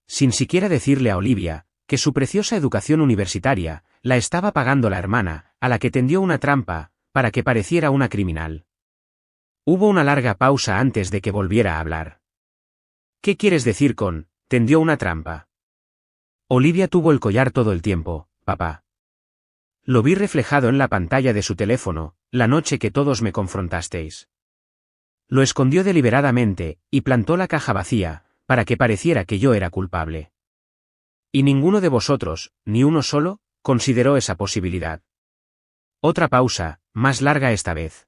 Sin siquiera decirle a Olivia, que su preciosa educación universitaria, la estaba pagando la hermana, a la que tendió una trampa, para que pareciera una criminal. Hubo una larga pausa antes de que volviera a hablar. ¿Qué quieres decir con, tendió una trampa? Olivia tuvo el collar todo el tiempo, papá. Lo vi reflejado en la pantalla de su teléfono, la noche que todos me confrontasteis. Lo escondió deliberadamente, y plantó la caja vacía, para que pareciera que yo era culpable. Y ninguno de vosotros, ni uno solo, consideró esa posibilidad. Otra pausa, más larga esta vez.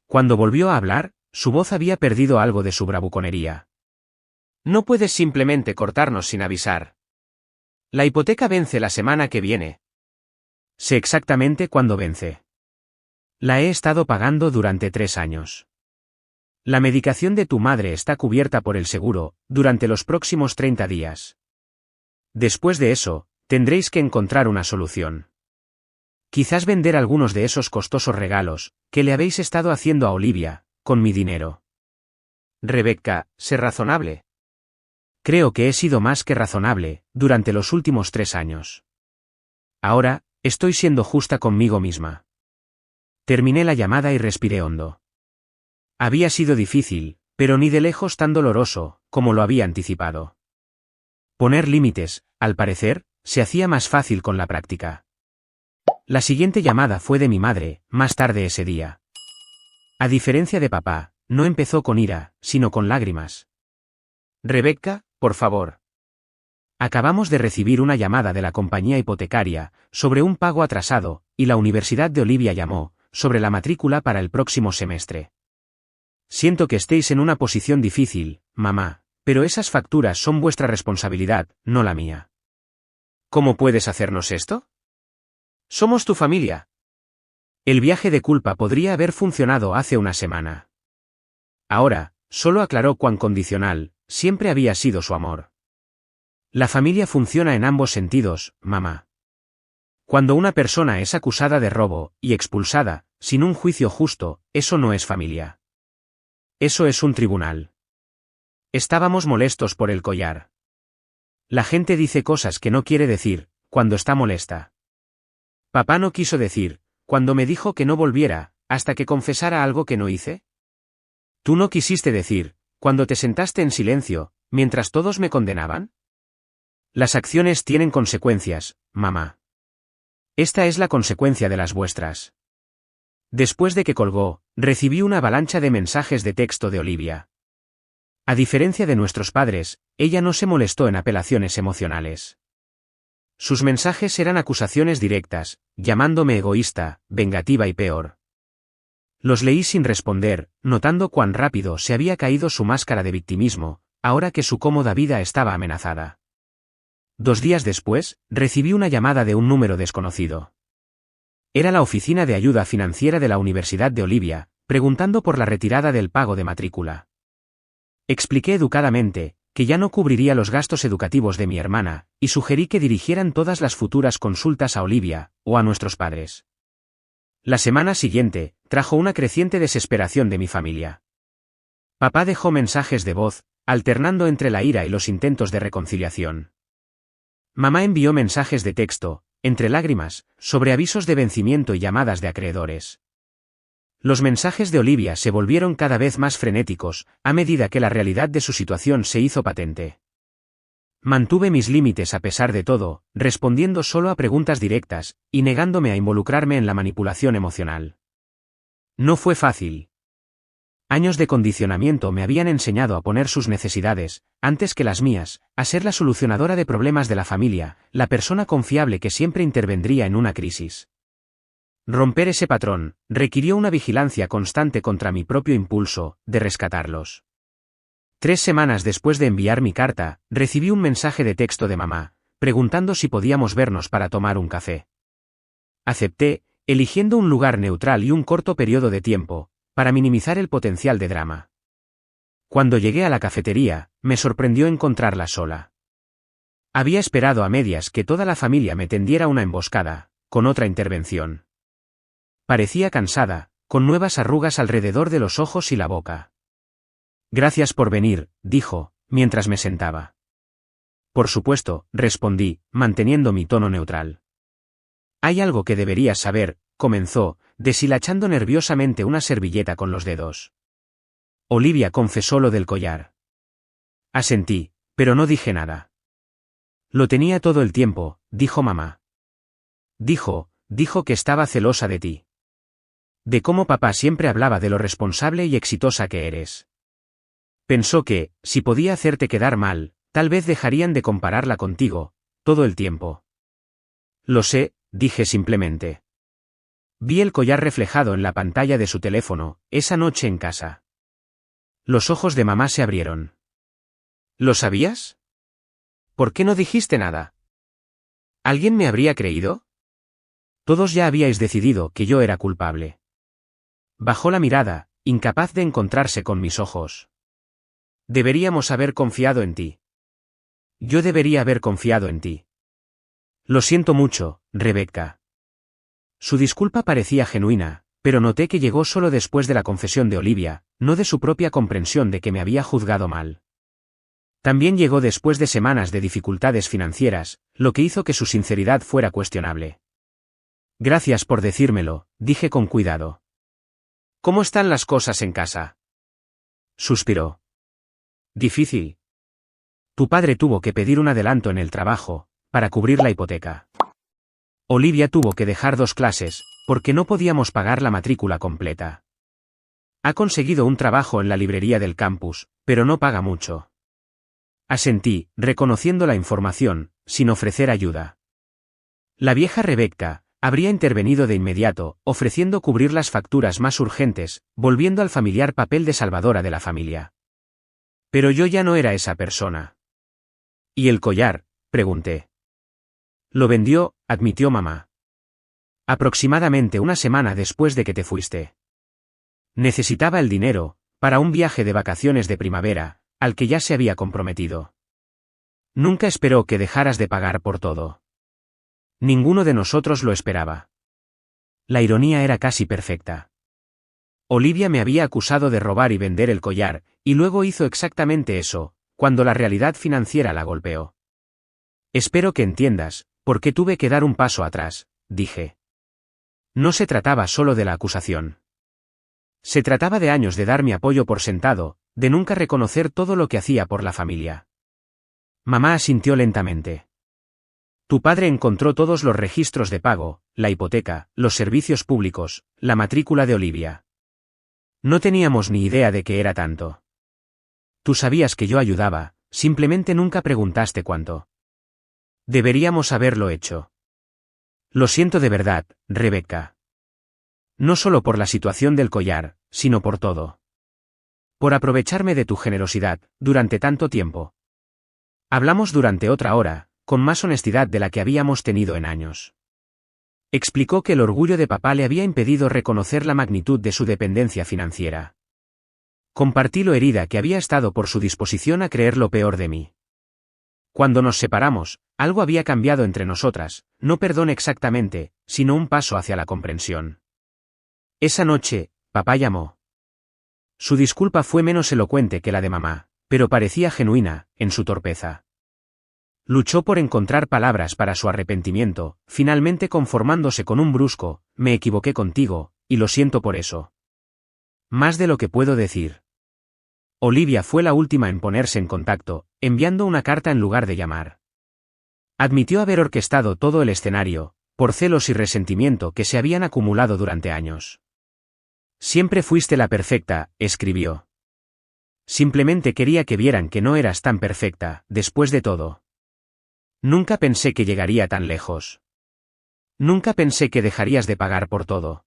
Cuando volvió a hablar, su voz había perdido algo de su bravuconería. No puedes simplemente cortarnos sin avisar. La hipoteca vence la semana que viene. Sé exactamente cuándo vence. La he estado pagando durante 3 años. La medicación de tu madre está cubierta por el seguro, durante los próximos 30 días. Después de eso, tendréis que encontrar una solución. Quizás vender algunos de esos costosos regalos, que le habéis estado haciendo a Olivia, con mi dinero. Rebecca, sé razonable. Creo que he sido más que razonable, durante los últimos 3 años. Ahora, estoy siendo justa conmigo misma. Terminé la llamada y respiré hondo. Había sido difícil, pero ni de lejos tan doloroso, como lo había anticipado. Poner límites, al parecer, se hacía más fácil con la práctica. La siguiente llamada fue de mi madre, más tarde ese día. A diferencia de papá, no empezó con ira, sino con lágrimas. Rebecca, por favor. Acabamos de recibir una llamada de la compañía hipotecaria, sobre un pago atrasado, y la Universidad de Olivia llamó, sobre la matrícula para el próximo semestre. Siento que estéis en una posición difícil, mamá, pero esas facturas son vuestra responsabilidad, no la mía. ¿Cómo puedes hacernos esto? Somos tu familia. El viaje de culpa podría haber funcionado hace una semana. Ahora, solo aclaró cuán condicional, siempre había sido su amor. La familia funciona en ambos sentidos, mamá. Cuando una persona es acusada de robo, y expulsada, sin un juicio justo, eso no es familia. Eso es un tribunal. Estábamos molestos por el collar. La gente dice cosas que no quiere decir, cuando está molesta. Papá no quiso decir, cuando me dijo que no volviera, hasta que confesara algo que no hice. ¿Tú no quisiste decir, cuando te sentaste en silencio, mientras todos me condenaban? Las acciones tienen consecuencias, mamá. Esta es la consecuencia de las vuestras. Después de que colgó, recibí una avalancha de mensajes de texto de Olivia. A diferencia de nuestros padres, ella no se molestó en apelaciones emocionales. Sus mensajes eran acusaciones directas, llamándome egoísta, vengativa y peor. Los leí sin responder, notando cuán rápido se había caído su máscara de victimismo, ahora que su cómoda vida estaba amenazada. 2 días después, recibí una llamada de un número desconocido. Era la oficina de ayuda financiera de la Universidad de Olivia, preguntando por la retirada del pago de matrícula. Expliqué educadamente, que ya no cubriría los gastos educativos de mi hermana, y sugerí que dirigieran todas las futuras consultas a Olivia, o a nuestros padres. La semana siguiente, trajo una creciente desesperación de mi familia. Papá dejó mensajes de voz, alternando entre la ira y los intentos de reconciliación. Mamá envió mensajes de texto, entre lágrimas, sobre avisos de vencimiento y llamadas de acreedores. Los mensajes de Olivia se volvieron cada vez más frenéticos, a medida que la realidad de su situación se hizo patente. Mantuve mis límites a pesar de todo, respondiendo solo a preguntas directas, y negándome a involucrarme en la manipulación emocional. No fue fácil. Años de condicionamiento me habían enseñado a poner sus necesidades, antes que las mías, a ser la solucionadora de problemas de la familia, la persona confiable que siempre intervendría en una crisis. Romper ese patrón requirió una vigilancia constante contra mi propio impulso de rescatarlos. 3 semanas después de enviar mi carta, recibí un mensaje de texto de mamá, preguntando si podíamos vernos para tomar un café. Acepté, eligiendo un lugar neutral y un corto periodo de tiempo, para minimizar el potencial de drama. Cuando llegué a la cafetería, me sorprendió encontrarla sola. Había esperado a medias que toda la familia me tendiera una emboscada, con otra intervención. Parecía cansada, con nuevas arrugas alrededor de los ojos y la boca. Gracias por venir, dijo, mientras me sentaba. Por supuesto, respondí, manteniendo mi tono neutral. Hay algo que deberías saber, comenzó, deshilachando nerviosamente una servilleta con los dedos. Olivia confesó lo del collar. Asentí, pero no dije nada. Lo tenía todo el tiempo, dijo mamá. Dijo que estaba celosa de ti. De cómo papá siempre hablaba de lo responsable y exitosa que eres. Pensó que, si podía hacerte quedar mal, tal vez dejarían de compararla contigo, todo el tiempo. Lo sé, dije simplemente. Vi el collar reflejado en la pantalla de su teléfono, esa noche en casa. Los ojos de mamá se abrieron. ¿Lo sabías? ¿Por qué no dijiste nada? ¿Alguien me habría creído? Todos ya habíais decidido que yo era culpable. Bajó la mirada, incapaz de encontrarse con mis ojos. Deberíamos haber confiado en ti. Yo debería haber confiado en ti. Lo siento mucho, Rebecca. Su disculpa parecía genuina, pero noté que llegó solo después de la confesión de Olivia, no de su propia comprensión de que me había juzgado mal. También llegó después de semanas de dificultades financieras, lo que hizo que su sinceridad fuera cuestionable. Gracias por decírmelo, dije con cuidado. ¿Cómo están las cosas en casa? Suspiró. Difícil. Tu padre tuvo que pedir un adelanto en el trabajo, para cubrir la hipoteca. Olivia tuvo que dejar 2 clases, porque no podíamos pagar la matrícula completa. Ha conseguido un trabajo en la librería del campus, pero no paga mucho. Asentí, reconociendo la información, sin ofrecer ayuda. La vieja Rebecca habría intervenido de inmediato, ofreciendo cubrir las facturas más urgentes, volviendo al familiar papel de salvadora de la familia. Pero yo ya no era esa persona. ¿Y el collar?, pregunté. Lo vendió, admitió mamá. Aproximadamente una semana después de que te fuiste. Necesitaba el dinero, para un viaje de vacaciones de primavera, al que ya se había comprometido. Nunca esperó que dejaras de pagar por todo. Ninguno de nosotros lo esperaba. La ironía era casi perfecta. Olivia me había acusado de robar y vender el collar, y luego hizo exactamente eso, cuando la realidad financiera la golpeó. Espero que entiendas, por qué tuve que dar un paso atrás, dije. No se trataba solo de la acusación. Se trataba de años de dar mi apoyo por sentado, de nunca reconocer todo lo que hacía por la familia. Mamá asintió lentamente. Tu padre encontró todos los registros de pago, la hipoteca, los servicios públicos, la matrícula de Olivia. No teníamos ni idea de que era tanto. Tú sabías que yo ayudaba, simplemente nunca preguntaste cuánto. Deberíamos haberlo hecho. Lo siento de verdad, Rebecca. No solo por la situación del collar, sino por todo. Por aprovecharme de tu generosidad, durante tanto tiempo. Hablamos durante otra hora, con más honestidad de la que habíamos tenido en años. Explicó que el orgullo de papá le había impedido reconocer la magnitud de su dependencia financiera. Compartí lo herida que había estado por su disposición a creer lo peor de mí. Cuando nos separamos, algo había cambiado entre nosotras, no perdón exactamente, sino un paso hacia la comprensión. Esa noche, papá llamó. Su disculpa fue menos elocuente que la de mamá, pero parecía genuina, en su torpeza. Luchó por encontrar palabras para su arrepentimiento, finalmente conformándose con un brusco, me equivoqué contigo, y lo siento por eso. Más de lo que puedo decir. Olivia fue la última en ponerse en contacto, enviando una carta en lugar de llamar. Admitió haber orquestado todo el escenario, por celos y resentimiento que se habían acumulado durante años. Siempre fuiste la perfecta, escribió. Simplemente quería que vieran que no eras tan perfecta, después de todo. Nunca pensé que llegaría tan lejos. Nunca pensé que dejarías de pagar por todo.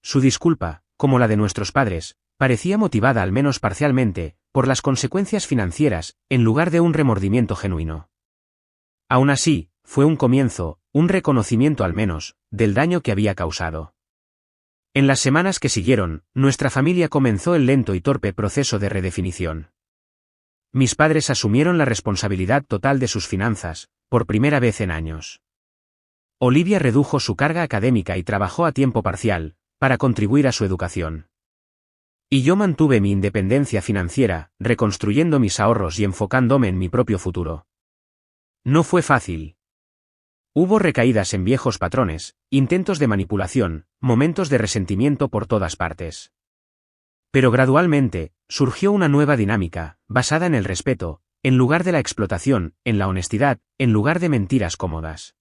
Su disculpa, como la de nuestros padres, parecía motivada al menos parcialmente, por las consecuencias financieras, en lugar de un remordimiento genuino. Aún así, fue un comienzo, un reconocimiento al menos, del daño que había causado. En las semanas que siguieron, nuestra familia comenzó el lento y torpe proceso de redefinición. Mis padres asumieron la responsabilidad total de sus finanzas, por primera vez en años. Olivia redujo su carga académica y trabajó a tiempo parcial, para contribuir a su educación. Y yo mantuve mi independencia financiera, reconstruyendo mis ahorros y enfocándome en mi propio futuro. No fue fácil. Hubo recaídas en viejos patrones, intentos de manipulación, momentos de resentimiento por todas partes. Pero gradualmente, surgió una nueva dinámica, basada en el respeto, en lugar de la explotación, en la honestidad, en lugar de mentiras cómodas.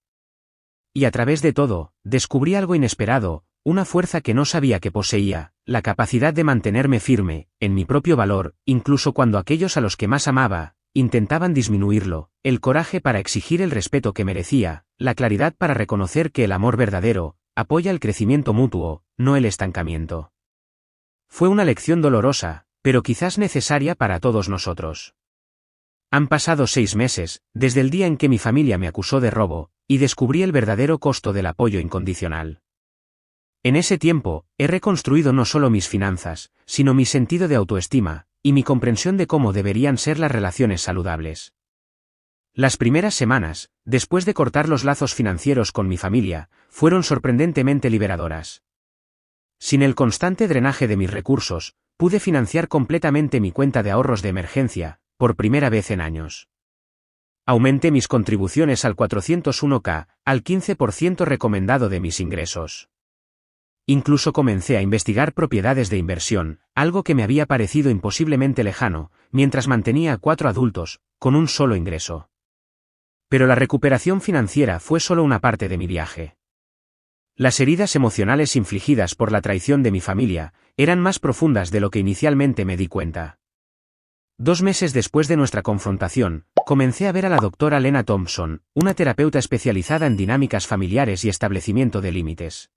Y a través de todo, descubrí algo inesperado, una fuerza que no sabía que poseía, la capacidad de mantenerme firme, en mi propio valor, incluso cuando aquellos a los que más amaba, intentaban disminuirlo, el coraje para exigir el respeto que merecía, la claridad para reconocer que el amor verdadero, apoya el crecimiento mutuo, no el estancamiento. Fue una lección dolorosa, pero quizás necesaria para todos nosotros. Han pasado 6 meses, desde el día en que mi familia me acusó de robo, y descubrí el verdadero costo del apoyo incondicional. En ese tiempo, he reconstruido no solo mis finanzas, sino mi sentido de autoestima, y mi comprensión de cómo deberían ser las relaciones saludables. Las primeras semanas, después de cortar los lazos financieros con mi familia, fueron sorprendentemente liberadoras. Sin el constante drenaje de mis recursos, pude financiar completamente mi cuenta de ahorros de emergencia, por primera vez en años. Aumenté mis contribuciones al 401k, al 15% recomendado de mis ingresos. Incluso comencé a investigar propiedades de inversión, algo que me había parecido imposiblemente lejano, mientras mantenía a 4 adultos, con un solo ingreso. Pero la recuperación financiera fue solo una parte de mi viaje. Las heridas emocionales infligidas por la traición de mi familia, eran más profundas de lo que inicialmente me di cuenta. 2 meses después de nuestra confrontación, comencé a ver a la doctora Lena Thompson, una terapeuta especializada en dinámicas familiares y establecimiento de límites.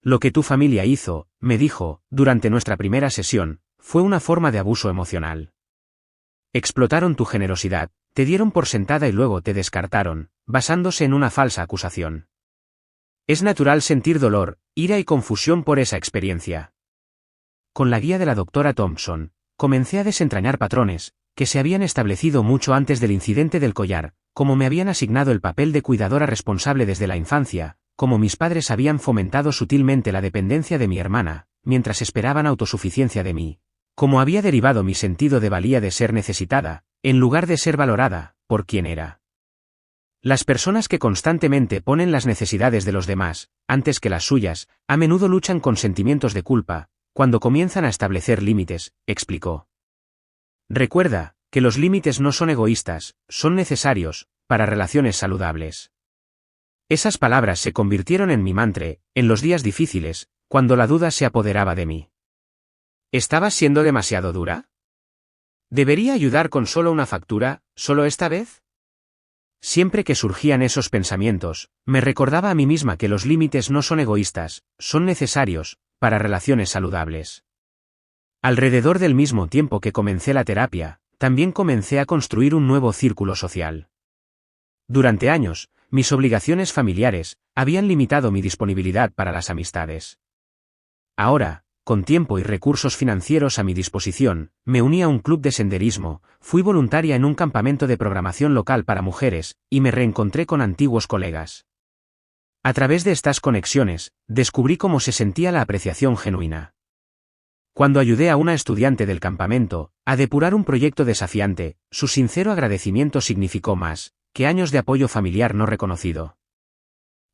Lo que tu familia hizo, me dijo, durante nuestra primera sesión, fue una forma de abuso emocional. Explotaron tu generosidad, te dieron por sentada y luego te descartaron, basándose en una falsa acusación. Es natural sentir dolor, ira y confusión por esa experiencia. Con la guía de la doctora Thompson, comencé a desentrañar patrones, que se habían establecido mucho antes del incidente del collar, como me habían asignado el papel de cuidadora responsable desde la infancia, como mis padres habían fomentado sutilmente la dependencia de mi hermana, mientras esperaban autosuficiencia de mí, como había derivado mi sentido de valía de ser necesitada, en lugar de ser valorada, por quien era. Las personas que constantemente ponen las necesidades de los demás, antes que las suyas, a menudo luchan con sentimientos de culpa, cuando comienzan a establecer límites, explicó. Recuerda, que los límites no son egoístas, son necesarios, para relaciones saludables. Esas palabras se convirtieron en mi mantra, en los días difíciles, cuando la duda se apoderaba de mí. ¿Estabas siendo demasiado dura? ¿Debería ayudar con solo una factura, solo esta vez? Siempre que surgían esos pensamientos, me recordaba a mí misma que los límites no son egoístas, son necesarios, para relaciones saludables. Alrededor del mismo tiempo que comencé la terapia, también comencé a construir un nuevo círculo social. Durante años, mis obligaciones familiares habían limitado mi disponibilidad para las amistades. Ahora, con tiempo y recursos financieros a mi disposición, me uní a un club de senderismo, fui voluntaria en un campamento de programación local para mujeres, y me reencontré con antiguos colegas. A través de estas conexiones, descubrí cómo se sentía la apreciación genuina. Cuando ayudé a una estudiante del campamento a depurar un proyecto desafiante, su sincero agradecimiento significó más que años de apoyo familiar no reconocido.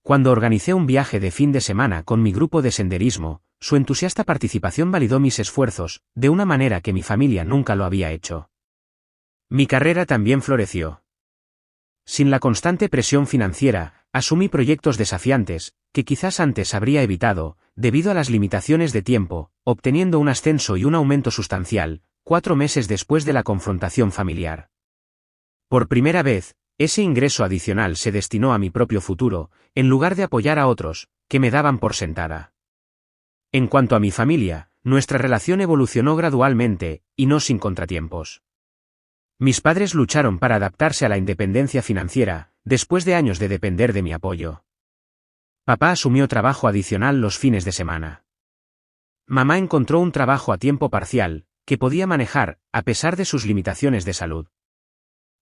Cuando organicé un viaje de fin de semana con mi grupo de senderismo, su entusiasta participación validó mis esfuerzos, de una manera que mi familia nunca lo había hecho. Mi carrera también floreció. Sin la constante presión financiera, asumí proyectos desafiantes, que quizás antes habría evitado, debido a las limitaciones de tiempo, obteniendo un ascenso y un aumento sustancial, 4 meses después de la confrontación familiar. Por primera vez, ese ingreso adicional se destinó a mi propio futuro, en lugar de apoyar a otros, que me daban por sentada. En cuanto a mi familia, nuestra relación evolucionó gradualmente, y no sin contratiempos. Mis padres lucharon para adaptarse a la independencia financiera, después de años de depender de mi apoyo. Papá asumió trabajo adicional los fines de semana. Mamá encontró un trabajo a tiempo parcial, que podía manejar, a pesar de sus limitaciones de salud.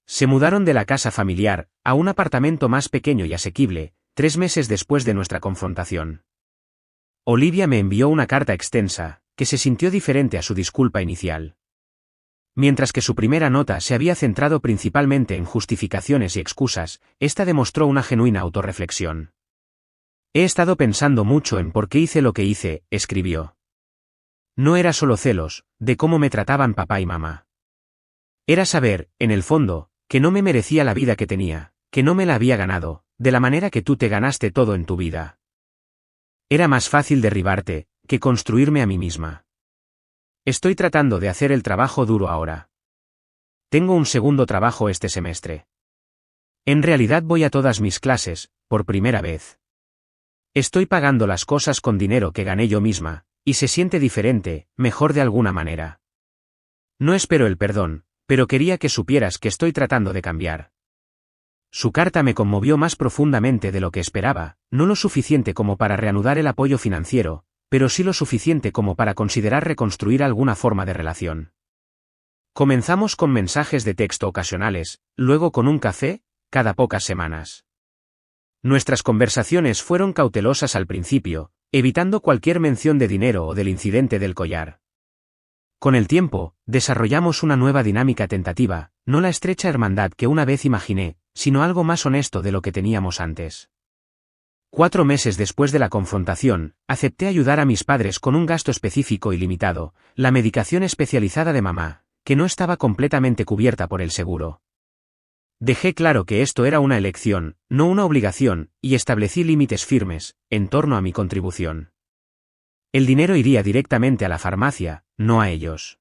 Se mudaron de la casa familiar a un apartamento más pequeño y asequible, 3 meses después de nuestra confrontación. Olivia me envió una carta extensa, que se sintió diferente a su disculpa inicial. Mientras que su primera nota se había centrado principalmente en justificaciones y excusas, esta demostró una genuina autorreflexión. He estado pensando mucho en por qué hice lo que hice, escribió. No era solo celos, de cómo me trataban papá y mamá. Era saber, en el fondo, que no me merecía la vida que tenía, que no me la había ganado, de la manera que tú te ganaste todo en tu vida. Era más fácil derribarte, que construirme a mí misma. Estoy tratando de hacer el trabajo duro ahora. Tengo un segundo trabajo este semestre. En realidad voy a todas mis clases, por primera vez. Estoy pagando las cosas con dinero que gané yo misma, y se siente diferente, mejor de alguna manera. No espero el perdón, pero quería que supieras que estoy tratando de cambiar. Su carta me conmovió más profundamente de lo que esperaba, no lo suficiente como para reanudar el apoyo financiero, pero sí lo suficiente como para considerar reconstruir alguna forma de relación. Comenzamos con mensajes de texto ocasionales, luego con un café, cada pocas semanas. Nuestras conversaciones fueron cautelosas al principio, evitando cualquier mención de dinero o del incidente del collar. Con el tiempo, desarrollamos una nueva dinámica tentativa, no la estrecha hermandad que una vez imaginé, sino algo más honesto de lo que teníamos antes. 4 meses después de la confrontación, acepté ayudar a mis padres con un gasto específico y limitado, la medicación especializada de mamá, que no estaba completamente cubierta por el seguro. Dejé claro que esto era una elección, no una obligación, y establecí límites firmes, en torno a mi contribución. El dinero iría directamente a la farmacia, no a ellos.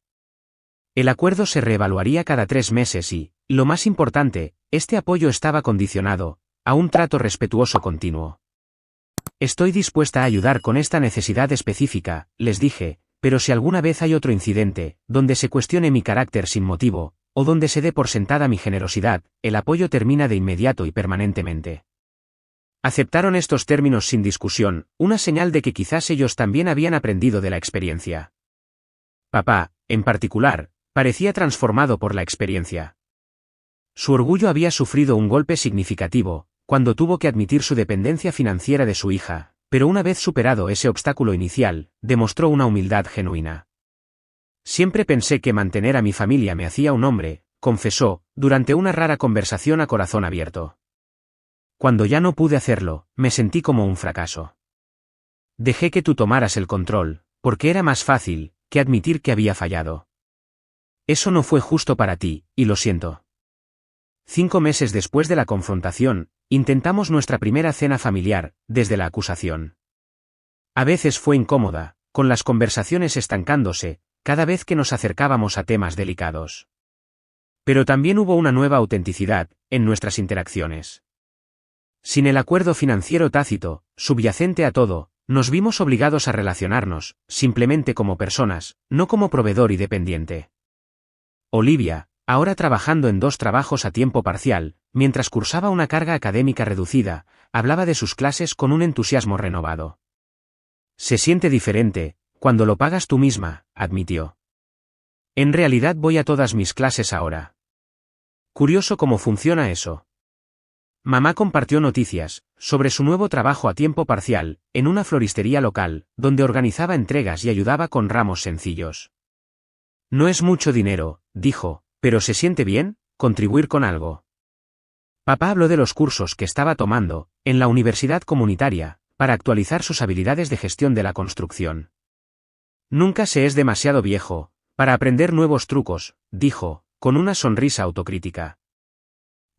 El acuerdo se reevaluaría cada 3 meses y, lo más importante, este apoyo estaba condicionado a un trato respetuoso continuo. Estoy dispuesta a ayudar con esta necesidad específica, les dije, pero si alguna vez hay otro incidente, donde se cuestione mi carácter sin motivo, o donde se dé por sentada mi generosidad, el apoyo termina de inmediato y permanentemente. Aceptaron estos términos sin discusión, una señal de que quizás ellos también habían aprendido de la experiencia. Papá, en particular, parecía transformado por la experiencia. Su orgullo había sufrido un golpe significativo, cuando tuvo que admitir su dependencia financiera de su hija, pero una vez superado ese obstáculo inicial, demostró una humildad genuina. Siempre pensé que mantener a mi familia me hacía un hombre, confesó, durante una rara conversación a corazón abierto. Cuando ya no pude hacerlo, me sentí como un fracaso. Dejé que tú tomaras el control, porque era más fácil que admitir que había fallado. Eso no fue justo para ti, y lo siento. 5 meses después de la confrontación, intentamos nuestra primera cena familiar, desde la acusación. A veces fue incómoda, con las conversaciones estancándose, cada vez que nos acercábamos a temas delicados. Pero también hubo una nueva autenticidad en nuestras interacciones. Sin el acuerdo financiero tácito, subyacente a todo, nos vimos obligados a relacionarnos, simplemente como personas, no como proveedor y dependiente. Olivia, ahora trabajando en 2 trabajos a tiempo parcial, mientras cursaba una carga académica reducida, hablaba de sus clases con un entusiasmo renovado. Se siente diferente, cuando lo pagas tú misma, admitió. En realidad voy a todas mis clases ahora. Curioso cómo funciona eso. Mamá compartió noticias sobre su nuevo trabajo a tiempo parcial, en una floristería local, donde organizaba entregas y ayudaba con ramos sencillos. No es mucho dinero, dijo, pero ¿se siente bien contribuir con algo? Papá habló de los cursos que estaba tomando en la universidad comunitaria para actualizar sus habilidades de gestión de la construcción. Nunca se es demasiado viejo para aprender nuevos trucos, dijo, con una sonrisa autocrítica.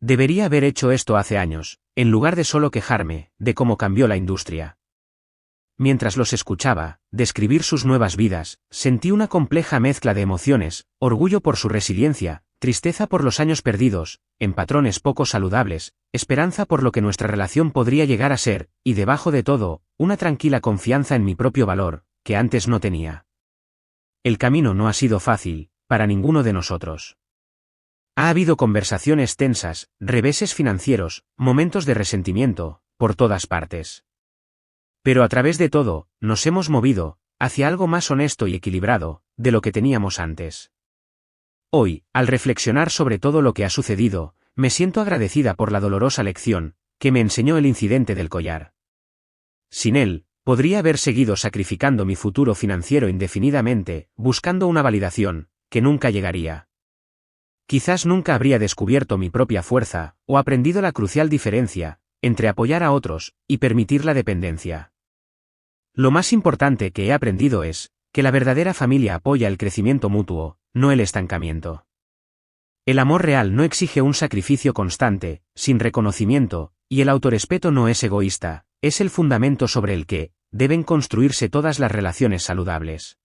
Debería haber hecho esto hace años, en lugar de solo quejarme de cómo cambió la industria. Mientras los escuchaba describir sus nuevas vidas, sentí una compleja mezcla de emociones, orgullo por su resiliencia, tristeza por los años perdidos, en patrones poco saludables, esperanza por lo que nuestra relación podría llegar a ser, y debajo de todo, una tranquila confianza en mi propio valor, que antes no tenía. El camino no ha sido fácil, para ninguno de nosotros. Ha habido conversaciones tensas, reveses financieros, momentos de resentimiento, por todas partes. Pero a través de todo, nos hemos movido hacia algo más honesto y equilibrado de lo que teníamos antes. Hoy, al reflexionar sobre todo lo que ha sucedido, me siento agradecida por la dolorosa lección que me enseñó el incidente del collar. Sin él, podría haber seguido sacrificando mi futuro financiero indefinidamente, buscando una validación que nunca llegaría. Quizás nunca habría descubierto mi propia fuerza, o aprendido la crucial diferencia entre apoyar a otros y permitir la dependencia. Lo más importante que he aprendido es que la verdadera familia apoya el crecimiento mutuo, no el estancamiento. El amor real no exige un sacrificio constante, sin reconocimiento, y el autorrespeto no es egoísta, es el fundamento sobre el que deben construirse todas las relaciones saludables.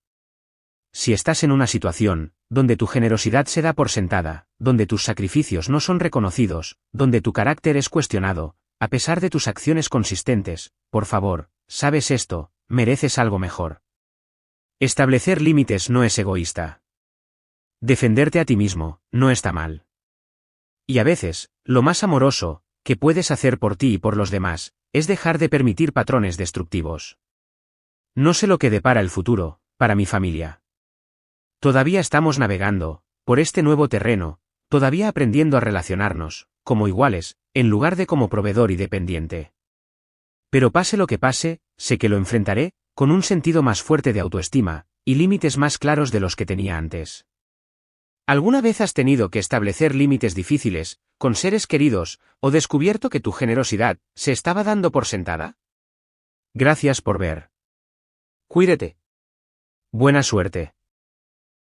Si estás en una situación donde tu generosidad se da por sentada, donde tus sacrificios no son reconocidos, donde tu carácter es cuestionado, a pesar de tus acciones consistentes, por favor, ¿sabes esto? Mereces algo mejor. Establecer límites no es egoísta. Defenderte a ti mismo no está mal. Y a veces, lo más amoroso que puedes hacer por ti y por los demás es dejar de permitir patrones destructivos. No sé lo que depara el futuro para mi familia. Todavía estamos navegando por este nuevo terreno, todavía aprendiendo a relacionarnos como iguales, en lugar de como proveedor y dependiente. Pero pase lo que pase, sé que lo enfrentaré con un sentido más fuerte de autoestima y límites más claros de los que tenía antes. ¿Alguna vez has tenido que establecer límites difíciles con seres queridos o descubierto que tu generosidad se estaba dando por sentada? Gracias por ver. Cuídate. Buena suerte.